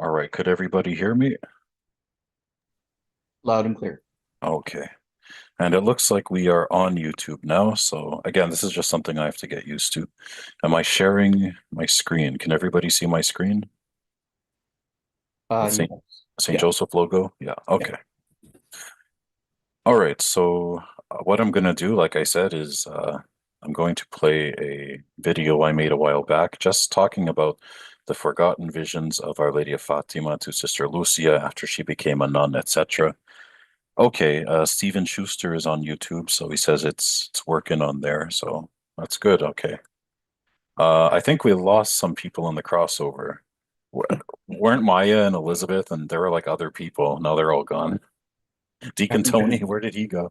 All right, could everybody hear me? Loud and clear. Okay. And it looks like we are on YouTube now. So again, this is just something I have to get used to. Am I sharing my screen? Can everybody see my screen? With St. No. St. Yeah. Joseph logo? Yeah, Yeah. okay. All right, so what I'm gonna do, like I said, is I'm going to play a video I made a while back, just talking about the forgotten visions of Our Lady of Fatima to Sister Lucia after she became a nun, etc. Okay, Steven Schuster is on YouTube, so he says it's working on there, so that's good. Okay. I think we lost some people in the crossover. Weren't Maya and Elizabeth, and there were like other people. Now they're all gone. I Deacon think Tony, they're, where did he go?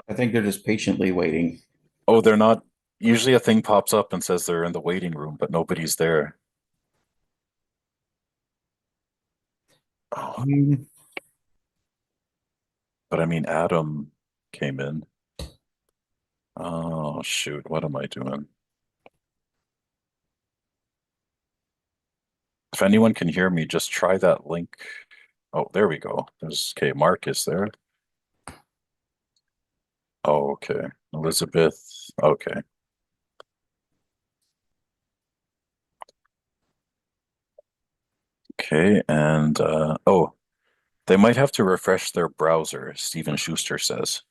I think they're just patiently waiting. Oh, they're not. Usually a thing pops up and says they're in the waiting room, but nobody's there. Oh, Mm, but I mean, Adam came in. Oh, shoot. What am I doing? If anyone can hear me, just try that link. Oh, there we go. There's, okay, Mark is there. Oh, okay. Elizabeth. Okay. Okay. And, oh, they might have to refresh their browser, Steven Schuster says.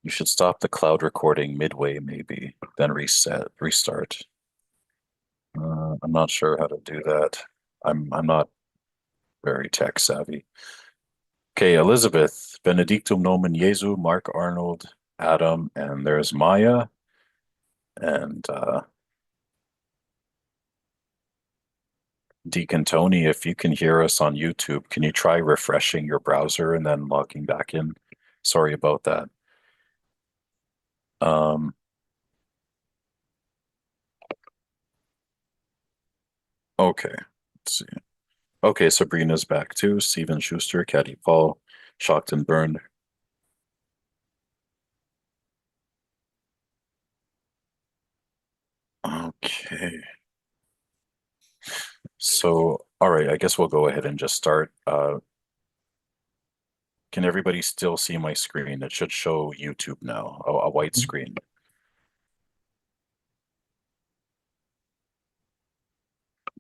You should stop the cloud recording midway, maybe, then restart. I'm not sure how to do that. I'm not very tech savvy. Okay, Elizabeth, Benedictum nomen Jesu, Mark Arnold, Adam, and there's Maya. And Deacon Tony, if you can hear us on YouTube, can you try refreshing your browser and then logging back in? Sorry about that. Um, okay, let's see. Okay, Sabrina's back too. Steven Schuster, Caddy Paul, Shocked and Burned. Okay. So, all right, I guess we'll go ahead and just start. Can everybody still see my screen? It should show YouTube now, a white screen.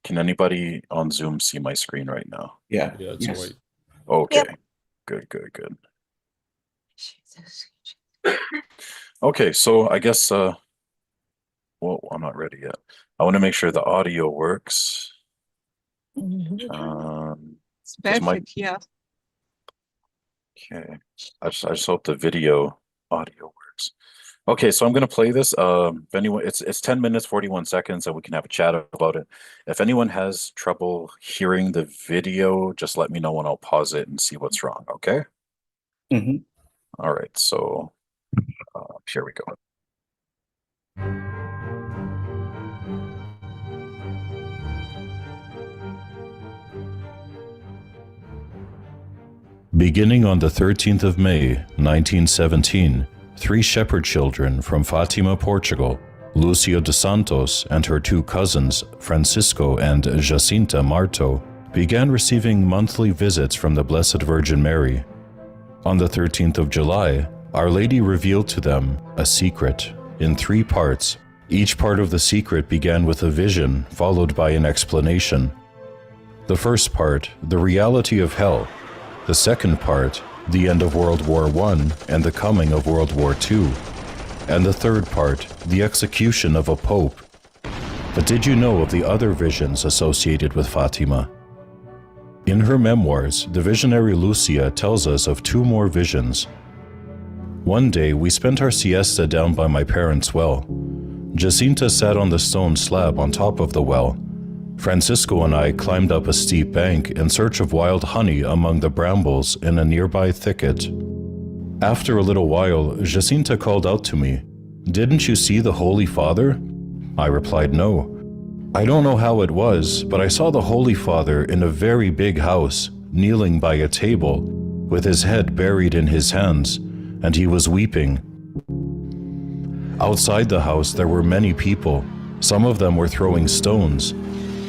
Can anybody on Zoom see my screen right now? Yeah. Yeah, it's Yes. white. Okay, Yep. good. Okay, so I guess, well, I'm not ready yet. I want to make sure the audio works. It's Does my- perfect, yeah. Okay, I just hope the video audio works. Okay, so I'm gonna play this. If anyone, it's 10 minutes, 41 seconds, and we can have a chat about it. If anyone has trouble hearing the video, just let me know and I'll pause it and see what's wrong, okay? Mhm. All right, so here we go. Beginning on the 13th of May, 1917, three shepherd children from Fatima, Portugal, Lucia dos Santos and her two cousins, Francisco and Jacinta Marto, began receiving monthly visits from the Blessed Virgin Mary. On the 13th of July, Our Lady revealed to them a secret in three parts. Each part of the secret began with a vision, followed by an explanation. The first part, the reality of hell. The second part, the end of World War I and the coming of World War II. And the third part, the execution of a pope. But did you know of the other visions associated with Fatima? In her memoirs, the visionary Lucia tells us of two more visions. One day, we spent our siesta down by my parents' well. Jacinta sat on the stone slab on top of the well. Francisco and I climbed up a steep bank in search of wild honey among the brambles in a nearby thicket. After a little while, Jacinta called out to me, "Didn't you see the Holy Father?" I replied, "No." I don't know how it was, but I saw the Holy Father in a very big house, kneeling by a table, with his head buried in his hands, and he was weeping. Outside the house there were many people. Some of them were throwing stones.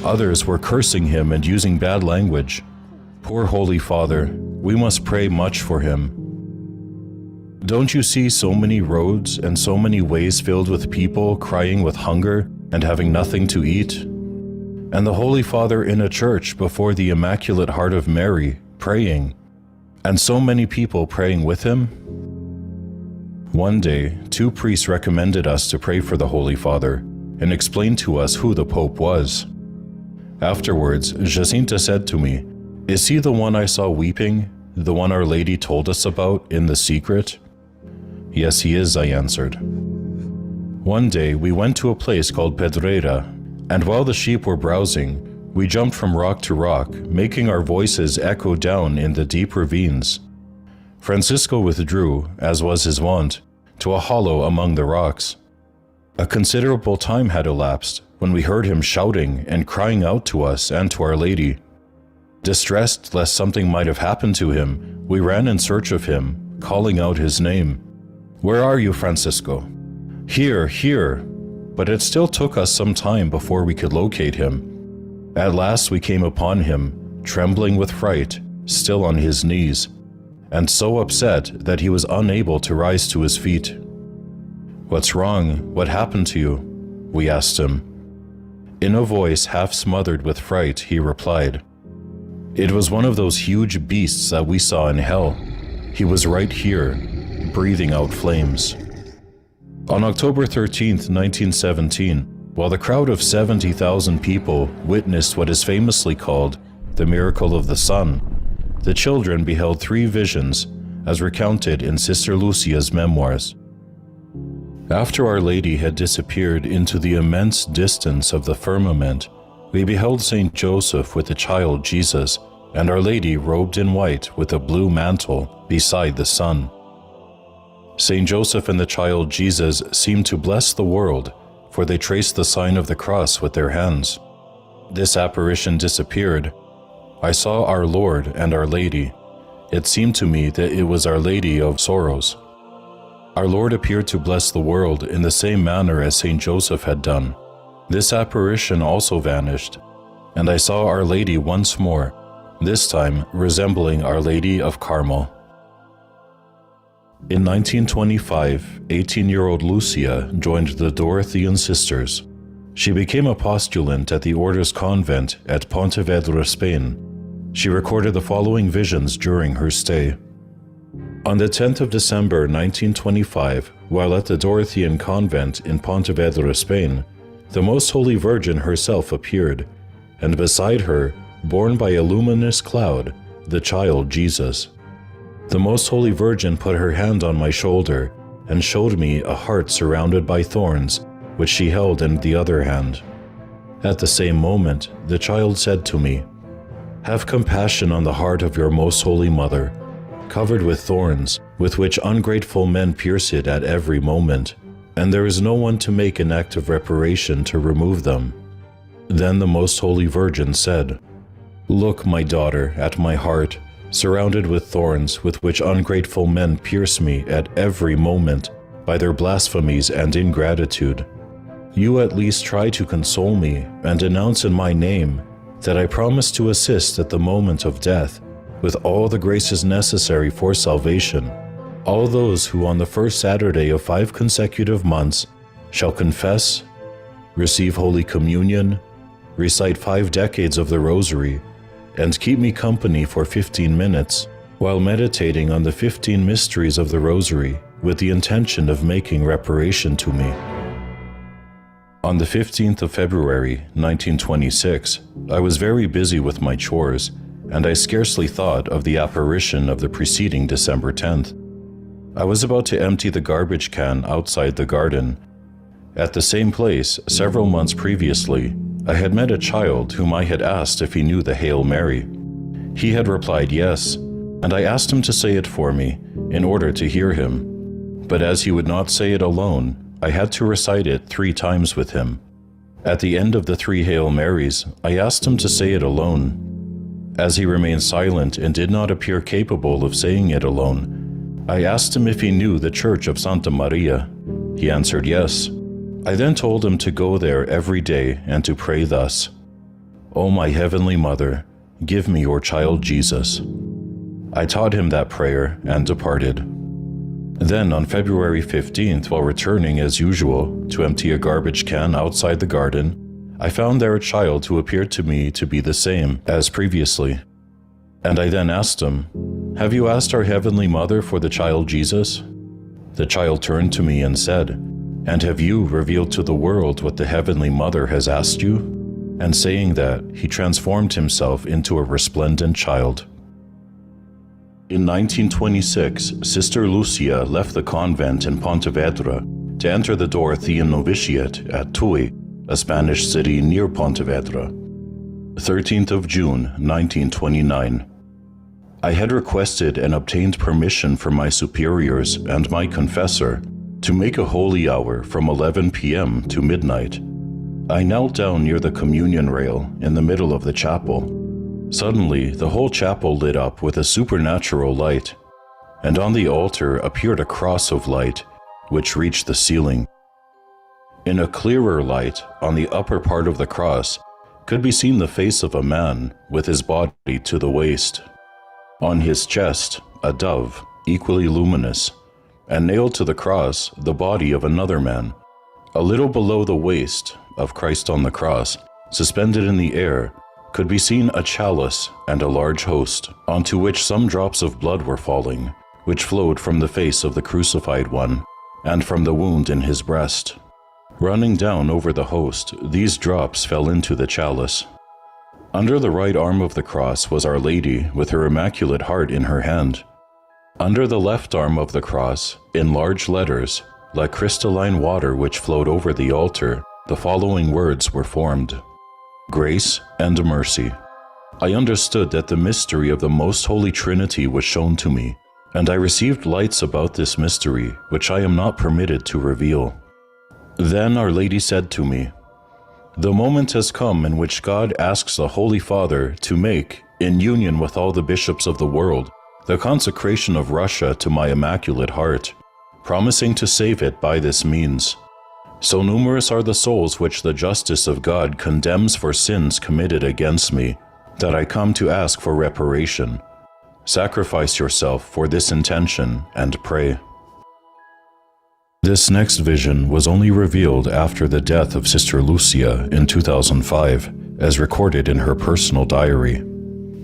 Others were cursing him and using bad language. Poor Holy Father, we must pray much for him. Don't you see so many roads and so many ways filled with people crying with hunger and having nothing to eat? And the Holy Father in a church before the Immaculate Heart of Mary, praying, and so many people praying with him? One day, 2 priests recommended us to pray for the Holy Father and explained to us who the Pope was. Afterwards, Jacinta said to me, "Is he the one I saw weeping, the one Our Lady told us about in the secret?" "Yes, he is," I answered. One day, we went to a place called Pedreira, and while the sheep were browsing, we jumped from rock to rock, making our voices echo down in the deep ravines. Francisco withdrew, as was his wont, to a hollow among the rocks. A considerable time had elapsed when we heard him shouting and crying out to us and to Our Lady. Distressed lest something might have happened to him, we ran in search of him, calling out his name. "Where are you, Francisco?" "Here, here." But it still took us some time before we could locate him. At last we came upon him, trembling with fright, still on his knees, and so upset that he was unable to rise to his feet. "What's wrong? What happened to you?" we asked him. In a voice half smothered with fright, he replied, "It was one of those huge beasts that we saw in hell. He was right here, breathing out flames." On October 13, 1917, while the crowd of 70,000 people witnessed what is famously called the miracle of the sun, the children beheld 3 visions, as recounted in Sister Lucia's memoirs. After Our Lady had disappeared into the immense distance of the firmament, we beheld Saint Joseph with the child Jesus, and Our Lady robed in white with a blue mantle beside the sun. Saint Joseph and the child Jesus seemed to bless the world, for they traced the sign of the cross with their hands. This apparition disappeared. I saw Our Lord and Our Lady. It seemed to me that it was Our Lady of Sorrows. Our Lord appeared to bless the world in the same manner as Saint Joseph had done. This apparition also vanished, and I saw Our Lady once more, this time resembling Our Lady of Carmel. In 1925, 18-year-old Lucia joined the Dorothean Sisters. She became a postulant at the Order's convent at Pontevedra, Spain. She recorded the following visions during her stay. On the 10th of December 1925, while at the Dorothean convent in Pontevedra, Spain, the Most Holy Virgin herself appeared, and beside her, borne by a luminous cloud, the child Jesus. The Most Holy Virgin put her hand on my shoulder and showed me a heart surrounded by thorns, which she held in the other hand. At the same moment, the child said to me, "Have compassion on the heart of your Most Holy Mother, covered with thorns, with which ungrateful men pierce it at every moment, and there is no one to make an act of reparation to remove them." Then the Most Holy Virgin said, "Look, my daughter, at my heart, surrounded with thorns with which ungrateful men pierce me at every moment by their blasphemies and ingratitude. You at least try to console me and announce in my name that I promise to assist at the moment of death with all the graces necessary for salvation, all those who on the first Saturday of 5 consecutive months shall confess, receive Holy Communion, recite 5 decades of the Rosary, and keep me company for 15 minutes, while meditating on the 15 mysteries of the Rosary with the intention of making reparation to me." On the 15th of February, 1926, I was very busy with my chores, and I scarcely thought of the apparition of the preceding December 10th. I was about to empty the garbage can outside the garden. At the same place, several months previously, I had met a child whom I had asked if he knew the Hail Mary. He had replied yes, and I asked him to say it for me in order to hear him. But as he would not say it alone, I had to recite it 3 times with him. At the end of the 3 Hail Marys, I asked him to say it alone. As he remained silent and did not appear capable of saying it alone, I asked him if he knew the Church of Santa Maria. He answered yes. I then told him to go there every day and to pray thus. O my Heavenly Mother, give me your child Jesus. I taught him that prayer and departed. Then on February 15th, while returning as usual to empty a garbage can outside the garden, I found there a child who appeared to me to be the same as previously. And I then asked him, "Have you asked our Heavenly Mother for the child Jesus?" The child turned to me and said, "And have you revealed to the world what the Heavenly Mother has asked you?" And saying that, he transformed himself into a resplendent child. In 1926, Sister Lucia left the convent in Pontevedra to enter the Dorothean novitiate at Tui, a Spanish city near Pontevedra. 13th of June, 1929. I had requested and obtained permission from my superiors and my confessor to make a holy hour from 11 p.m. to midnight. I knelt down near the communion rail in the middle of the chapel. Suddenly, the whole chapel lit up with a supernatural light, and on the altar appeared a cross of light, which reached the ceiling. In a clearer light, on the upper part of the cross, could be seen the face of a man with his body to the waist. On his chest, a dove, equally luminous, and nailed to the cross, the body of another man. A little below the waist of Christ on the cross, suspended in the air, could be seen a chalice and a large host, onto which some drops of blood were falling, which flowed from the face of the crucified one, and from the wound in his breast. Running down over the host, these drops fell into the chalice. Under the right arm of the cross was Our Lady with her Immaculate Heart in her hand. Under the left arm of the cross, in large letters, like crystalline water which flowed over the altar, the following words were formed: Grace and Mercy. I understood that the mystery of the Most Holy Trinity was shown to me, and I received lights about this mystery which I am not permitted to reveal. Then Our Lady said to me, "The moment has come in which God asks the Holy Father to make, in union with all the bishops of the world, the consecration of Russia to my Immaculate Heart, promising to save it by this means. So numerous are the souls which the justice of God condemns for sins committed against me, that I come to ask for reparation. Sacrifice yourself for this intention and pray." This next vision was only revealed after the death of Sister Lucia in 2005, as recorded in her personal diary.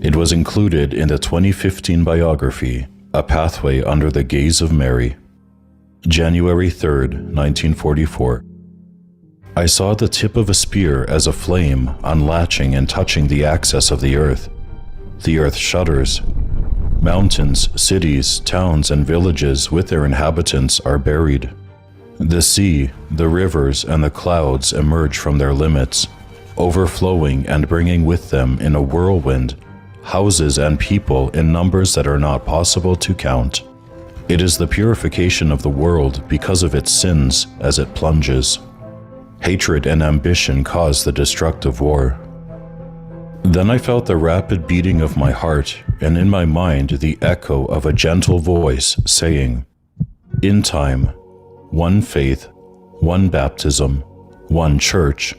It was included in the 2015 biography, A Pathway Under the Gaze of Mary. January 3rd, 1944. I saw the tip of a spear as a flame unlatching and touching the axis of the earth. The earth shudders. Mountains, cities, towns, and villages with their inhabitants are buried. The sea, the rivers, and the clouds emerge from their limits, overflowing and bringing with them in a whirlwind houses and people in numbers that are not possible to count. It is the purification of the world because of its sins as it plunges. Hatred and ambition cause the destructive war. Then I felt the rapid beating of my heart, and in my mind the echo of a gentle voice saying, "In time, one faith, one baptism, one church,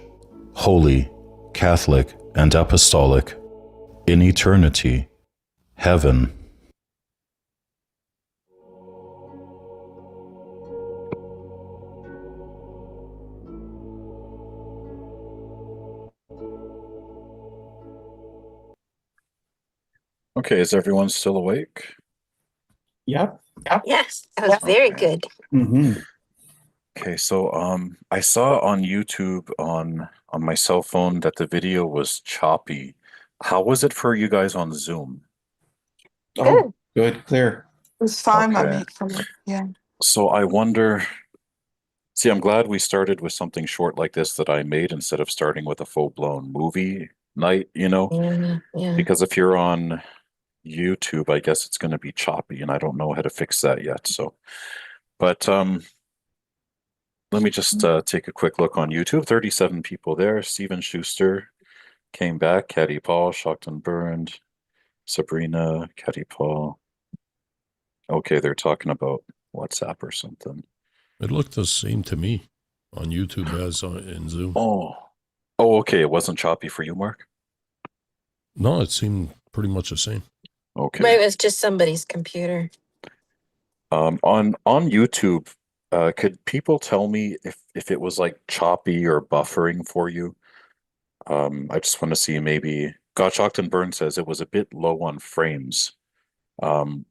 holy, Catholic, and apostolic. In eternity, heaven." Okay, is everyone still awake? Yep. Yes, that was very good. Mm-hmm. Okay, so I saw on YouTube on my cell phone that the video was choppy. How was it for you guys on Zoom? Oh, good, clear. It was fine by Okay. me for me. Yeah. So I wonder, see, I'm glad we started with something short like this that I made instead of starting with a full-blown movie night, you know? Yeah. Because if you're on YouTube, I guess it's going to be choppy, and I don't know how to fix that yet. So, but let me just take a quick look on YouTube. 37 people there. Steven Schuster came back. Caddy Paul, Shocked and Burned. Sabrina, Caddy Paul. Okay, they're talking about WhatsApp or something. It looked the same to me on YouTube as in Zoom. Oh, okay. It wasn't choppy for you, Mark? No, it seemed pretty much the same. Okay. Maybe it was just somebody's computer. On YouTube, could people tell me if it was like choppy or buffering for you? I just want to see maybe God Shocked and Burn says it was a bit low on frames. Um,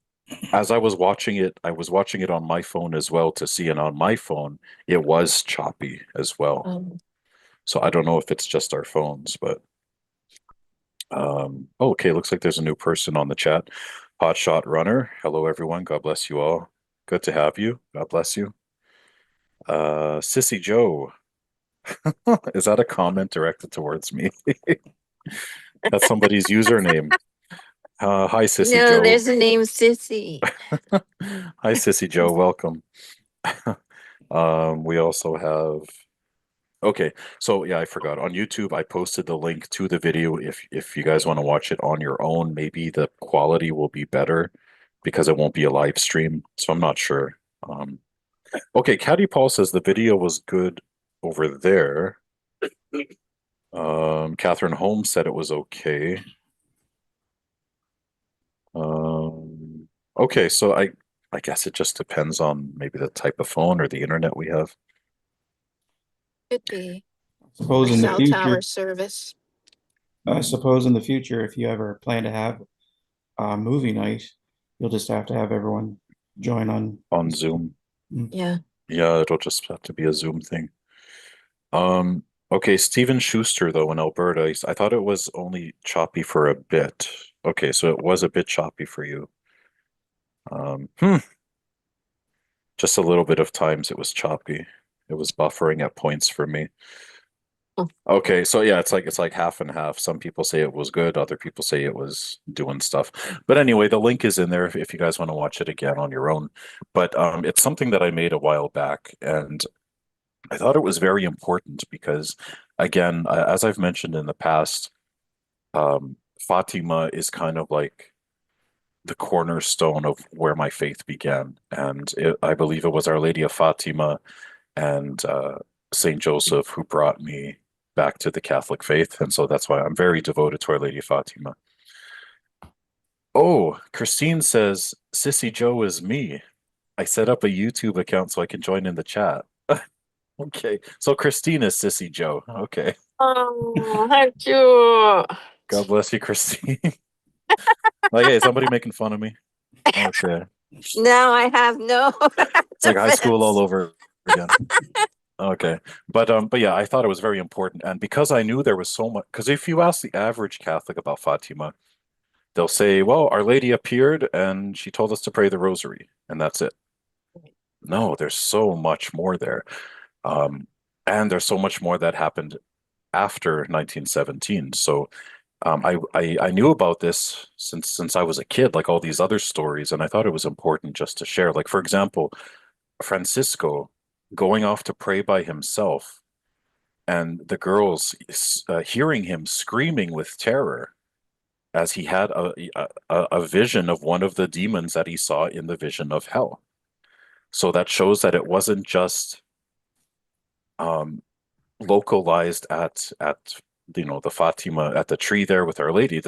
as I was watching it on my phone as well to see, and on my phone, it was choppy as well. So I don't know if it's just our phones, but okay, looks like there's a new person on the chat. Hotshot Runner. Hello, everyone. God bless you all. Good to have you. God bless you. Sissy Joe. Is that a comment directed towards me? That's somebody's username. Hi, Sissy No, Joe. there's a name Sissy. Hi, Sissy Joe. Welcome. We also have. Okay, so yeah, I forgot. On YouTube, I posted the link to the video. If you guys want to watch it on your own, maybe the quality will be better because it won't be a live stream. So I'm not sure. Okay, Caddy Paul says the video was good over there. Catherine Holmes said it was okay. Okay, so I guess it just depends on maybe the type of phone or the internet we have. Could be. Suppose Or in the cell future, tower service. I suppose in the future, if you ever plan to have a movie night, you'll just have to have everyone join On Zoom. Yeah. Yeah, it'll just have to be a Zoom thing. Okay, Steven Schuster though in Alberta, I thought it was only choppy for a bit. Okay, so it was a bit choppy for you. Just a little bit of times it was choppy. It was buffering at points for me. Oh. Okay, so yeah, it's like half and half. Some people say it was good, other people say it was doing stuff. But anyway, the link is in there if you guys want to watch it again on your own. But it's something that I made a while back, and I thought it was very important because, again, as I've mentioned in the past, Fatima is kind of like the cornerstone of where my faith began, and I believe it was Our Lady of Fatima and Saint Joseph who brought me back to the Catholic faith, and so that's why I'm very devoted to Our Lady of Fatima. Oh, Christine says Sissy Joe is me. I set up a YouTube account so I can join in the chat. Okay, so Christine is Sissy Joe. Okay, Oh, how cute. God bless you, Christine. Like, hey, somebody making fun of me? Okay, Now I have no. it's like high school all over again. Okay, but yeah, I thought it was very important, and because I knew there was so much, because if you ask the average Catholic about Fatima, they'll say, "Well, Our Lady appeared and she told us to pray the Rosary, and that's it." No, there's so much more there, and there's so much more that happened after 1917. So I knew about this since I was a kid, like all these other stories, and I thought it was important just to share. Like for example, Francisco going off to pray by himself, and the girls hearing him screaming with terror as he had a vision of one of the demons that he saw in the vision of hell. So that shows that it wasn't just localized at the Fatima at the tree there with Our Lady.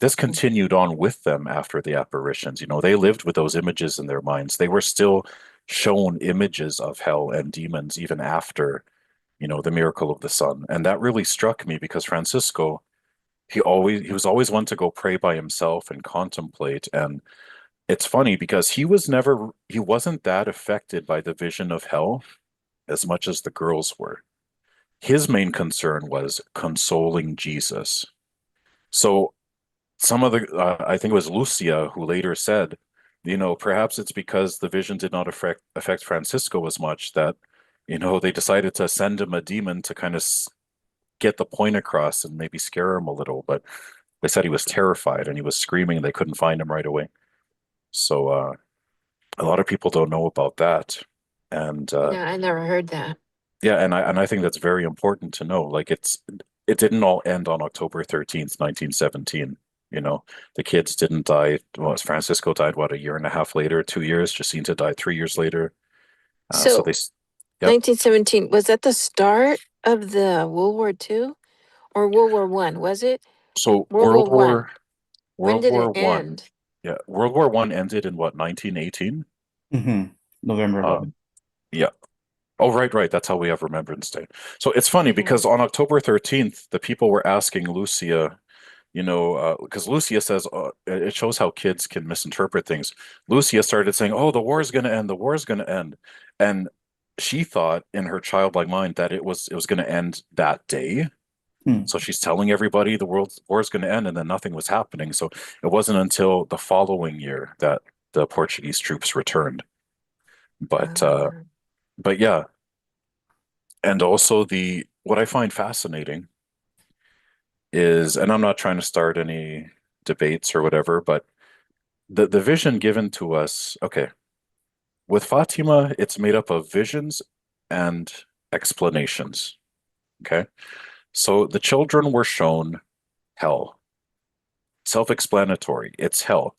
This continued on with them after the apparitions. They lived with those images in their minds. They were still shown images of hell and demons even after the miracle of the sun. And that really struck me because Francisco, he was always one to go pray by himself and contemplate. And it's funny because he wasn't that affected by the vision of hell as much as the girls were. His main concern was consoling Jesus. So some of I think it was Lucia who later said, perhaps it's because the vision did not affect Francisco as much that, they decided to send him a demon to kind of get the point across and maybe scare him a little. But they said he was terrified and he was screaming and they couldn't find him right away. So a lot of people don't know about that. And Yeah, I never heard that. yeah, and I think that's very important to know. Like it didn't all end on October 13th, 1917. The kids didn't die. Well, Francisco died, what, a year and a half later, 2 years. Jacinta died 3 years later. So they, yep. 1917, was that the start of the World War II or World War I? Was it? So World War One. When World did War it One. end? Yeah, World War One ended in what, 1918? November Uh, 11th. yeah. Oh, right. That's how we have Remembrance Day. So it's funny because on October 13th, the people were asking Lucia, because Lucia says it shows how kids can misinterpret things. Lucia started saying, "Oh, the war is going to end. The war is going to end," and she thought in her childlike mind that it was going to end that day. Hmm. So she's telling everybody the world war is going to end, and then nothing was happening. So it wasn't until the following year that the Portuguese troops returned. But uh, Ah. but yeah, and also the what I find fascinating is, and I'm not trying to start any debates or whatever, but the vision given to us, okay, with Fatima, it's made up of visions and explanations. Okay. So the children were shown hell. Self-explanatory. It's hell.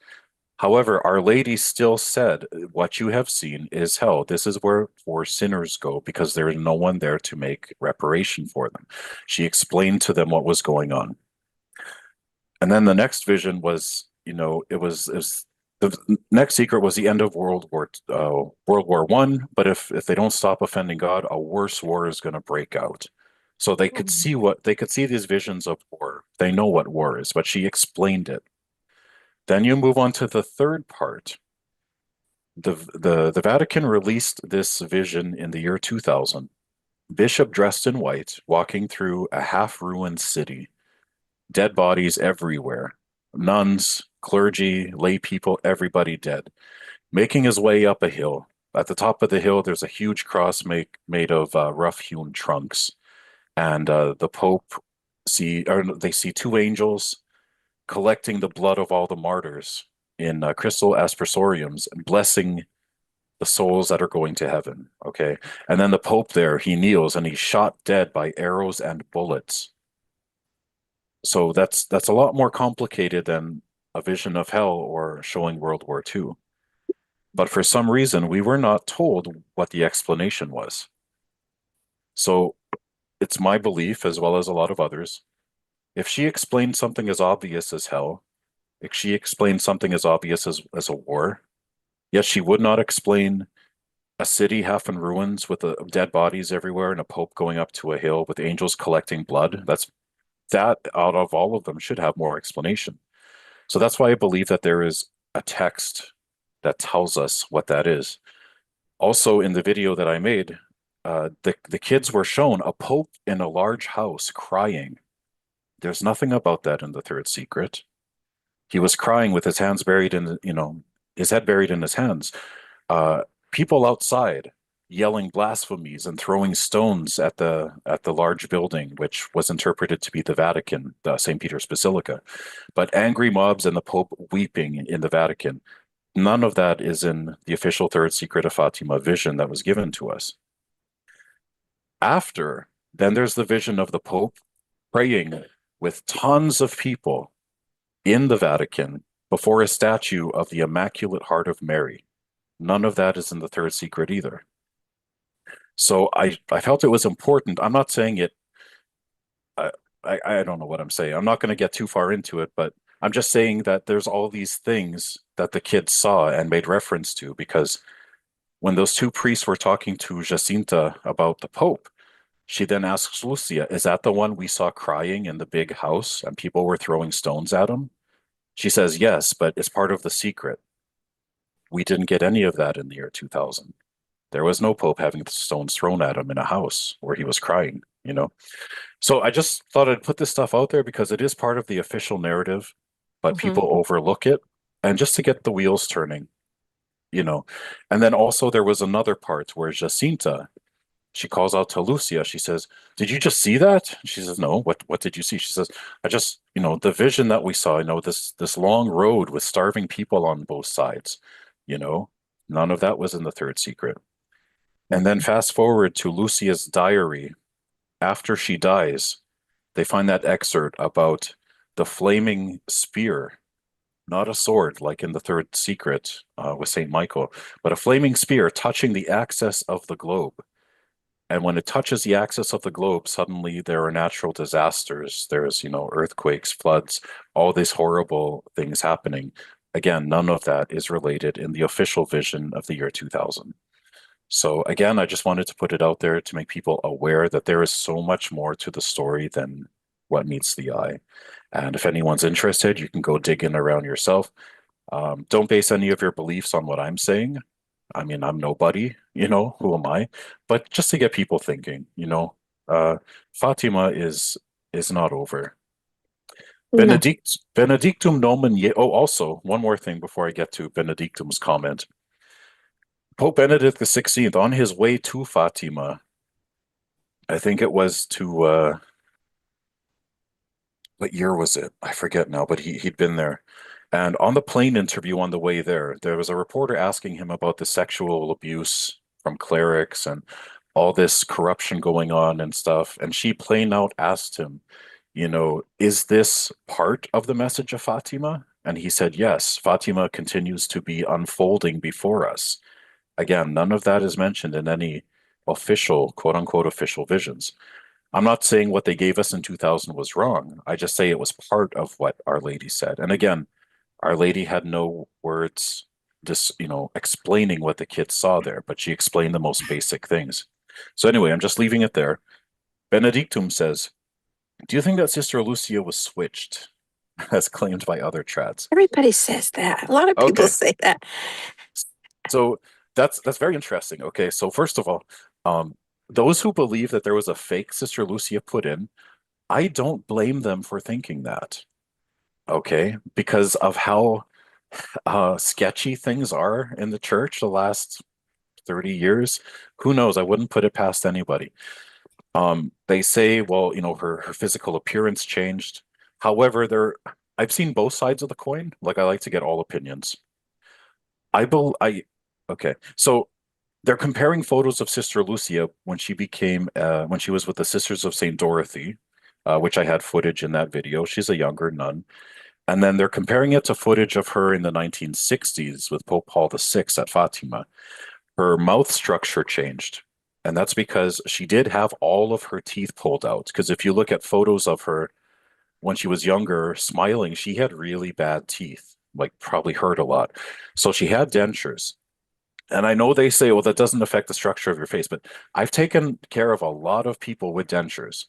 However, Our Lady still said, what you have seen is hell. This is where sinners go because there is no one there to make reparation for them. She explained to them what was going on. And then the next vision was, it was the next secret was the end of World War One. But if they don't stop offending God, a worse war is going to break out. So they could see these visions of war. They know what war is, but she explained it. Then you move on to the third part. The Vatican released this vision in the year 2000. Bishop dressed in white, walking through a half-ruined city. Dead bodies everywhere. Nuns, clergy, lay people, everybody dead. Making his way up a hill. At the top of the hill, there's a huge cross made of rough-hewn trunks. And the Pope they see two angels collecting the blood of all the martyrs in crystal aspersoriums and blessing the souls that are going to heaven. Okay. And then the Pope there, he kneels and he's shot dead by arrows and bullets. So that's a lot more complicated than a vision of hell or showing World War II. But for some reason, we were not told what the explanation was. So it's my belief, as well as a lot of others, if she explained something as obvious as hell, if she explained something as obvious as a war, yet she would not explain a city half in ruins with dead bodies everywhere and a pope going up to a hill with angels collecting blood. That out of all of them should have more explanation. So that's why I believe that there is a text that tells us what that is. Also, in the video that I made, the kids were shown a pope in a large house crying. There's nothing about that in the third secret. He was crying with his hands buried his head buried in his hands. Uh, People outside yelling blasphemies and throwing stones at the large building, which was interpreted to be the Vatican, the St. Peter's Basilica. But angry mobs and the Pope weeping in the Vatican. None of that is in the official third Secret of Fatima vision that was given to us. After, then there's the vision of the Pope praying with tons of people in the Vatican before a statue of the Immaculate Heart of Mary. None of that is in the third secret either. So I felt it was important. I'm not saying it. I don't know what I'm saying. I'm not going to get too far into it, but I'm just saying that there's all these things that the kids saw and made reference to because when those two priests were talking to Jacinta about the Pope, she then asks Lucia, "Is that the one we saw crying in the big house and people were throwing stones at him?" She says, "Yes, but it's part of the secret. We didn't get any of that in the year 2000. There was no Pope having stones thrown at him in a house where he was crying. So I just thought I'd put this stuff out there because it is part of the official narrative, but people overlook it. And just to get the wheels turning. And then also there was another part where Jacinta, she calls out to Lucia. She says, "Did you just see that?" She says, "No. What did you see?" She says, "I just, the vision that we saw, this long road with starving people on both sides, you know, none of that was in the third secret." And then fast forward to Lucia's diary. After she dies, they find that excerpt about the flaming spear, not a sword like in the third secret with Saint Michael, but a flaming spear touching the axis of the globe. And when it touches the axis of the globe, suddenly there are natural disasters. There's, earthquakes, floods, all these horrible things happening. Again, none of that is related in the official vision of the year 2000. So again, I just wanted to put it out there to make people aware that there is so much more to the story than what meets the eye. And if anyone's interested, you can go dig in around yourself. Don't base any of your beliefs on what I'm saying. I mean, I'm nobody, who am I? But just to get people thinking, Fatima is not over. No. Benedictum nomen. Oh, also one more thing before I get to Benedictum's comment. Pope Benedict XVI, on his way to Fatima, I think it was to what year was it? I forget now, but he'd been there. And on the plane interview on the way there was a reporter asking him about the sexual abuse from clerics and all this corruption going on and stuff. And she plain out asked him, is this part of the message of Fatima? And he said, yes, Fatima continues to be unfolding before us. Again, none of that is mentioned in any official, quote unquote, official visions. I'm not saying what they gave us in 2000 was wrong. I just say it was part of what Our Lady said. And again, Our Lady had no words, explaining what the kids saw there, but she explained the most basic things. So anyway, I'm just leaving it there. Benedictum says, do you think that Sister Lucia was switched, as claimed by other trads? Everybody says that. A lot of people Okay. say that. So that's very interesting. Okay, so first of all, those who believe that there was a fake Sister Lucia put in, I don't blame them for thinking that. Okay, because of how sketchy things are in the church the last 30 years. Who knows? I wouldn't put it past anybody. They say, well, her physical appearance changed. However, I've seen both sides of the coin. Like, I like to get all opinions. Okay, so they're comparing photos of Sister Lucia when she was with the Sisters of St. Dorothy, which I had footage in that video. She's a younger nun. And then they're comparing it to footage of her in the 1960s with Pope Paul VI at Fatima. Her mouth structure changed. And that's because she did have all of her teeth pulled out. Because if you look at photos of her when she was younger, smiling, she had really bad teeth, like probably hurt a lot. So she had dentures. And I know they say, well, that doesn't affect the structure of your face, but I've taken care of a lot of people with dentures.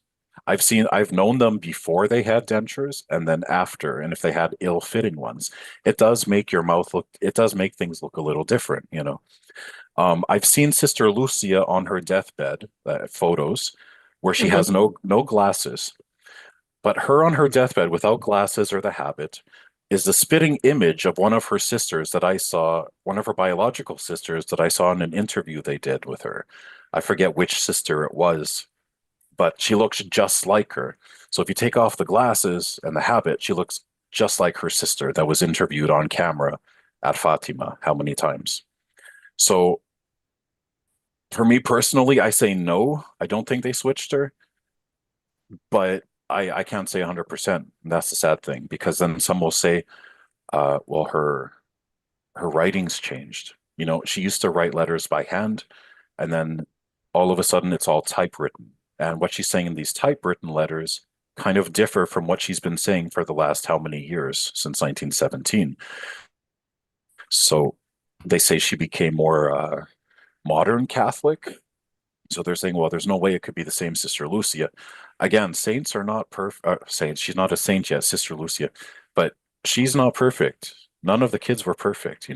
I've known them before they had dentures and then after, and if they had ill-fitting ones, it does make things look a little different, I've seen Sister Lucia on her deathbed, photos, where she has no glasses, but her on her deathbed without glasses or the habit is the spitting image of one of her sisters that I saw, one of her biological sisters that I saw in an interview they did with her. I forget which sister it was, but she looks just like her. So if you take off the glasses and the habit, she looks just like her sister that was interviewed on camera at Fatima how many times. So for me personally, I say no. I don't think they switched her, but I can't say 100%. That's the sad thing, because then some will say, well, her writings changed. She used to write letters by hand, and then all of a sudden it's all typewritten. And what she's saying in these typewritten letters kind of differ from what she's been saying for the last how many years, since 1917. So they say she became more modern Catholic. So they're saying, well, there's no way it could be the same Sister Lucia. Again, saints are not perfect. Saints, she's not a saint yet, Sister Lucia, but she's not perfect. None of the kids were perfect.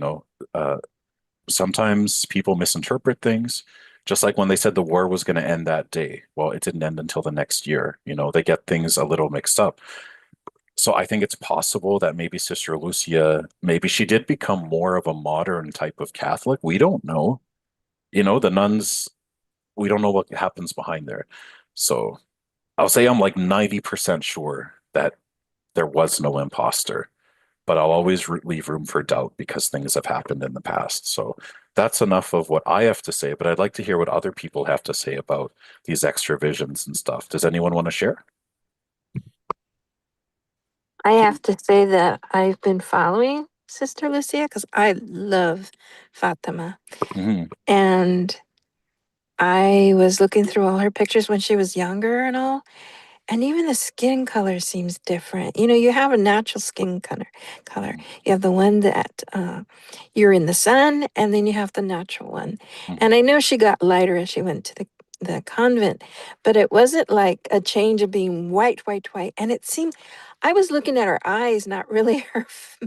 Sometimes people misinterpret things. Just like when they said the war was going to end that day. Well, it didn't end until the next year. They get things a little mixed up. So I think it's possible that maybe Sister Lucia, maybe she did become more of a modern type of Catholic. We don't know. The nuns, we don't know what happens behind there. So I'll say I'm like 90% sure that there was no imposter, but I'll always leave room for doubt because things have happened in the past. So that's enough of what I have to say, but I'd like to hear what other people have to say about these extra visions and stuff. Does anyone want to share? I have to say that I've been following Sister Lucia because I love Fatima. Mhm. And I was looking through all her pictures when she was younger and all, and even the skin color seems different. You know, you have a natural skin color. Mhm. You have the one that you're in the sun, and then you have the natural one. Mhm. And I know she got lighter as she went to the convent, but it wasn't like a change of being white, white, white. And it seemed, I was looking at her eyes, not really her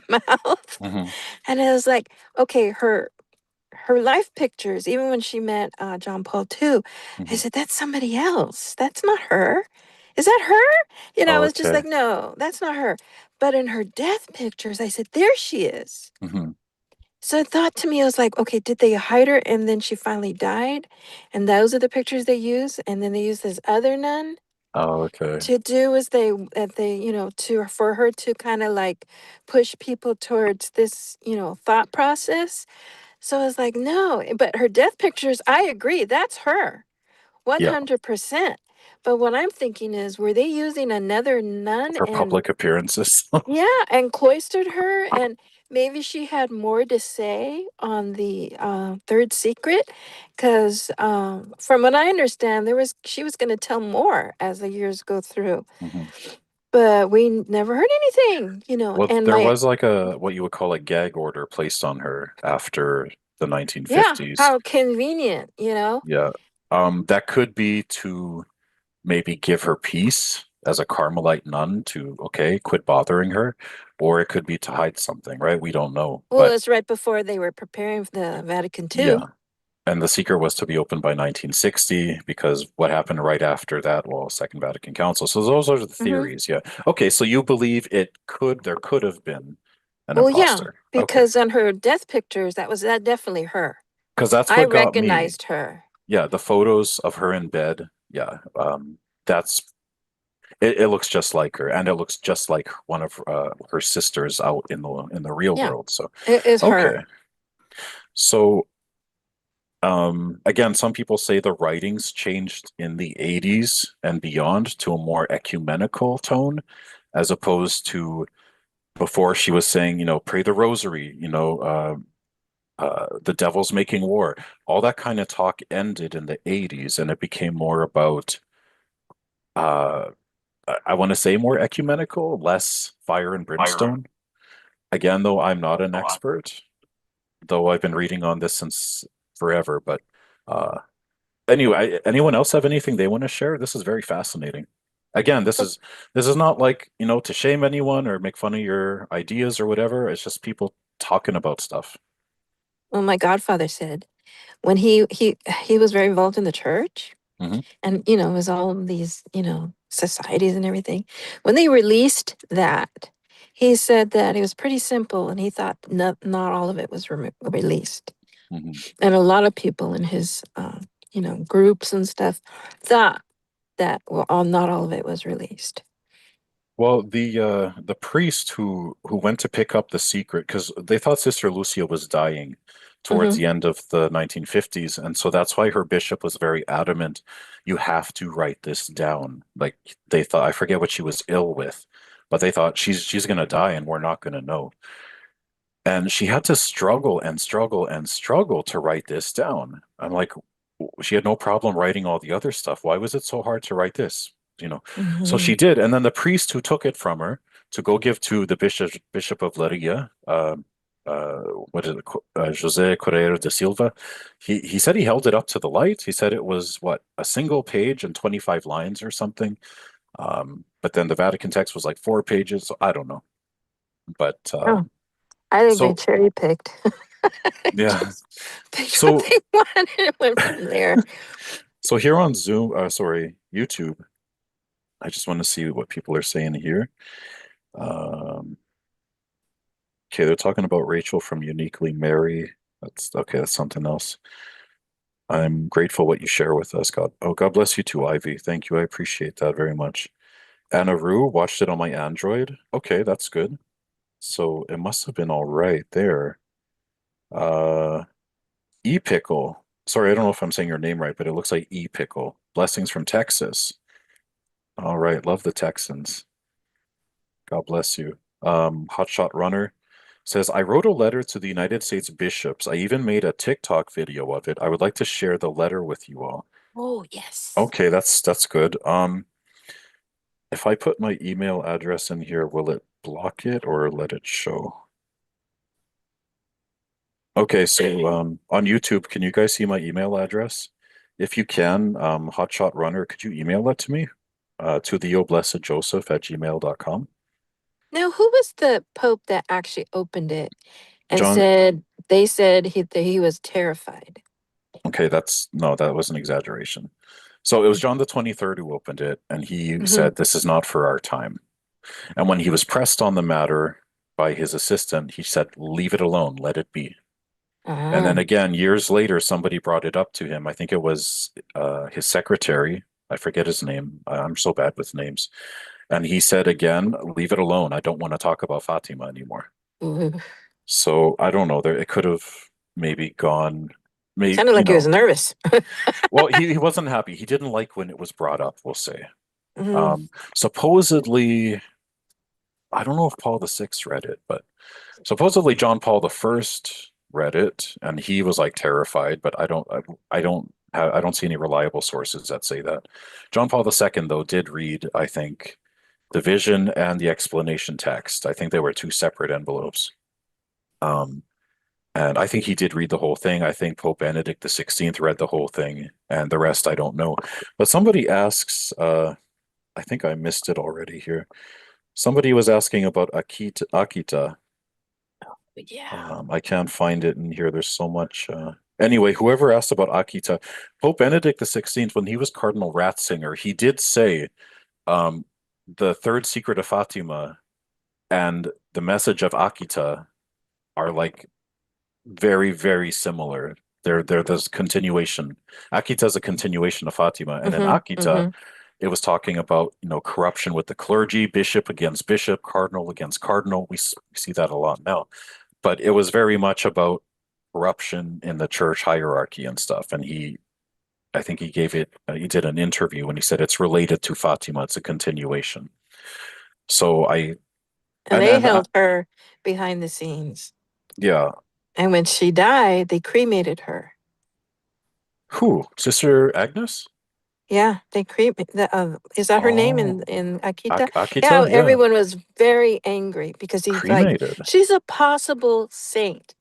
mouth. Mhm. And it was like, okay, her life pictures, even when she met John Paul II, I Mhm. said, that's somebody else. That's not her. Is that her? You know, I was just Okay. like, no, that's not her. But in her death pictures, I said, there she is. Mhm. So it thought to me, I was like, okay, did they hide her and then she finally died? And those are the pictures they use. And then they use this other nun Oh, okay. to do as they, you know, to for her to kind of like push people towards this, you know, thought process. So I was like, no, but her death pictures, I agree, that's her, Yeah, 100%. But what I'm thinking is, were they using another nun for and public appearances. yeah, and cloistered her, and maybe she had more to say on the third secret, because from what I understand, she was going to tell more as the years go through, Mhm. but we never heard anything, you know. Well, And there my was like a what you would call a gag order placed on her after the yeah, 1950s. how convenient, you know. Yeah. That could be to maybe give her peace as a Carmelite nun to, okay, quit bothering her, or it could be to hide something, right? We don't know. Well, But it's right before they were preparing for the Vatican II. yeah. And the secret was to be opened by 1960 because what happened right after that? Well, Second Vatican Council. So those are the Mm-hmm. theories. Yeah. Okay. So you believe there could have been an Well, yeah, imposter. Okay. because on her death pictures, that definitely her. Because that's I what got me. recognized her. Yeah. The photos of her in bed. Yeah. That's it looks just like her, and it looks just like one of her sisters out in the real Yeah, world. So, it is okay. her. So, again, some people say the writings changed in the 80s and beyond to a more ecumenical tone, as opposed to before she was saying, pray the rosary, the devil's making war. All that kind of talk ended in the 80s, and it became more about uh, I want to say more ecumenical, less fire and brimstone. Again, though, I'm not an expert, though I've been reading on this since forever. But uh, anyway, anyone else have anything they want to share? This is very fascinating. Again, this is not like, to shame anyone or make fun of your ideas or whatever. It's just people talking about stuff. Well, my godfather said when he was very involved in the church, Hmm. and you know, it was all these, you know, societies and everything. When they released that, he said that it was pretty simple, and he thought not all of it was released. Hmm. And a lot of people in his, you know, groups and stuff thought that well, not all of it was released. Well, the priest who went to pick up the secret because they thought Sister Lucia was dying towards Mm-hmm. the end of the 1950s, and so that's why her bishop was very adamant. You have to write this down. Like they thought, I forget what she was ill with, but they thought she's gonna die and we're not gonna know. And she had to struggle and struggle and struggle to write this down. I'm like, she had no problem writing all the other stuff. Why was it so hard to write this? You know, so Mm-hmm. she did. And then the priest who took it from her to go give to the Bishop of Leria, uh, what is it, Jose Correia de Silva, he said he held it up to the light. He said it was what, a single page and 25 lines or something. But then the Vatican text was like 4 pages. So I don't know. But Oh, I think they so cherry picked. yeah. Just picked what So they wanted and went from there. so here on Zoom, sorry, YouTube, I just want to see what people are saying here. Um, okay, they're talking about Rachel from Uniquely Mary. That's okay, that's something else. I'm grateful what you share with us. God bless you too, Ivy. Thank you. I appreciate that very much. Anna Rue watched it on my Android. Okay, that's good. So it must have been all right there. Uh, E Pickle. Sorry, I don't know if I'm saying your name right, but it looks like E Pickle. Blessings from Texas. All right, love the Texans. God bless you. Hotshot Runner. Says, I wrote a letter to the United States bishops. I even made a TikTok video of it. I would like to share the letter with you all. Oh, yes. Okay, that's good. If I put my email address in here, will it block it or let it show? Okay, so on YouTube, can you guys see my email address? If you can, Hotshot Runner, could you email that to me? To theoblessedjoseph@gmail.com. Now, who was the Pope that actually opened it and John, they said that he was terrified? okay, that was an exaggeration. So it was John the 23rd who opened it, and he said, this is not for our time. And when he was pressed on the matter by his assistant, he said, leave it alone, let it be. And then again, years later, somebody brought it up to him. I think it was his secretary. I forget his name. I'm so bad with names. And he said again, leave it alone. I don't want to talk about Fatima anymore. So I don't know. It could have maybe gone. Maybe, sounded like he was nervous. Well, he wasn't happy. He didn't like when it was brought up, we'll say. Supposedly, I don't know if Paul VI read it, but supposedly John Paul I read it, and he was like terrified. But I don't see any reliable sources that say that. John Paul II, though, did read, I think, the vision and the explanation text. I think they were two separate envelopes. And I think he did read the whole thing. I think Pope Benedict XVI read the whole thing, and the rest I don't know. But somebody asks, I think I missed it already here. Somebody was asking about Akita. Yeah. I can't find it in here. There's so much. Anyway, whoever asked about Akita, Pope Benedict XVI, when he was Cardinal Ratzinger, he did say the third secret of Fatima and the message of Akita are like very, very similar. They're this continuation. Akita is a continuation of Fatima, and in Akita, it was talking about corruption with the clergy, bishop against bishop, cardinal against cardinal. We see that a lot now, but it was very much about corruption in the church hierarchy and stuff. And I think he did an interview and he said it's related to Fatima. It's a continuation. So and they held her behind the scenes. Yeah. And when she died, they cremated her. Who? Sister Agnes? Yeah, they cremated. Is that her name in Akita? Akita? Yeah, everyone was very angry because he's cremated. Like, she's a possible saint.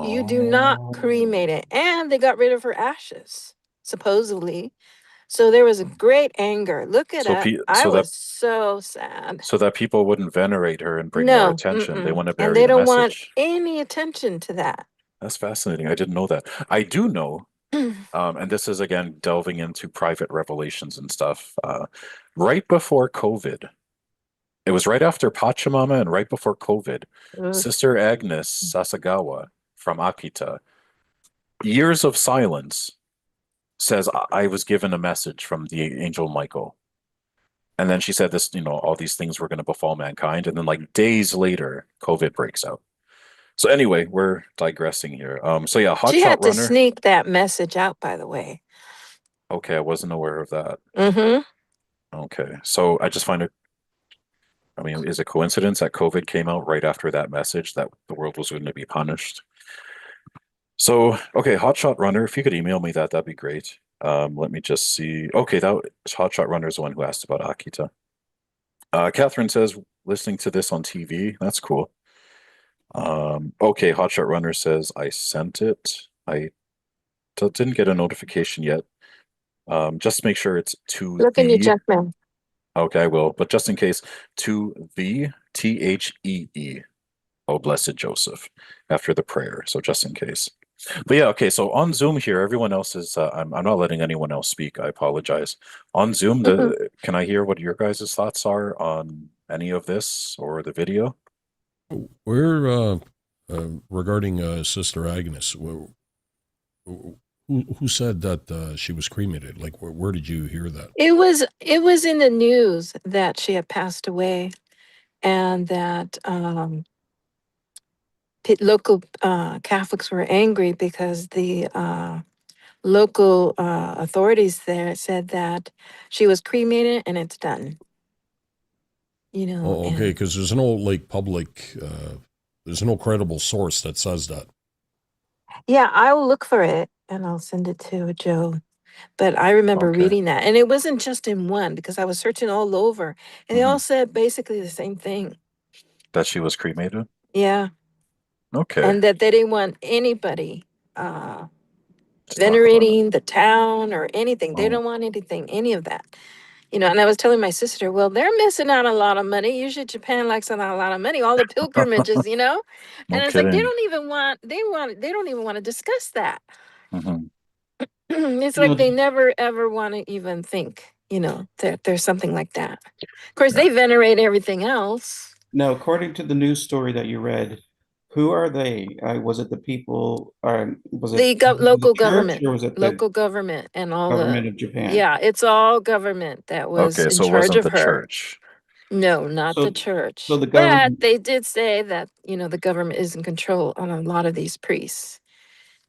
You do not cremate it. And they got rid of her ashes, supposedly. So there was a great anger. Look at it. I was so sad. So that people wouldn't venerate her and bring more attention. They want to bury and they don't the want message. any attention to that. That's fascinating. I didn't know that. I do know, and this is again delving into private revelations and stuff. Right before COVID, it was right after Pachamama and right before COVID, Sister Agnes Sasagawa from Akita, years of silence, says, I was given a message from the angel Michael. And then she said this, all these things were going to befall mankind. And then like days later, COVID breaks out. So anyway, we're digressing here. So yeah, Hotshot Runner. She had to sneak that message out, by the way. Okay, I wasn't aware of that. Okay, so I just find it, is it coincidence that COVID came out right after that message that the world was going to be punished? So, okay, Hotshot Runner, if you could email me that'd be great. Let me just see. Okay, that was Hotshot Runner is the one who asked about Akita. Catherine says, listening to this on TV, that's cool. Okay, Hotshot Runner says, I sent it. I didn't get a notification yet. Just make sure it's to Look in your junk mail. Okay, I will. But just in case, to the THEE, oh blessed Joseph, after the prayer. So just in case. But yeah, okay. So on Zoom here, everyone else is. I'm not letting anyone else speak. I apologize. On Zoom, can I hear what your guys' thoughts are on any of this or the video? We're regarding Sister Agnes. Who said that she was cremated? Like, where did you hear that? It was in the news that she had passed away, and that local Catholics were angry because the local authorities there said that she was cremated and it's done. Oh, okay, because there's no like public There's no credible source that says that. Yeah, I'll look for it and I'll send it to Joe. But I remember Okay. reading that, and it wasn't just in one because I was searching all over, and they all said basically the same thing. That she was cremated? Yeah, Okay. and that they didn't want anybody uh, To talk about it. venerating the town or anything. They Oh. don't want anything, any of that. And I was telling my sister, well, they're missing out a lot of money. Usually Japan likes a lot of money, all the pilgrimages, No And it's like kidding. they don't even want to discuss that. Mhm. It's You know, like they never ever want to even think, that there's something like that. Of course, Yeah. they venerate everything else. now, according to the news story that you read, who are they? Was it the people, or was it the Local church, government, or was it the and all government of Japan? yeah, it's all government that was Okay, in so it charge wasn't of the her. church. No, not the So, church. so the But government, they did say that, the government is in control on a lot of these priests.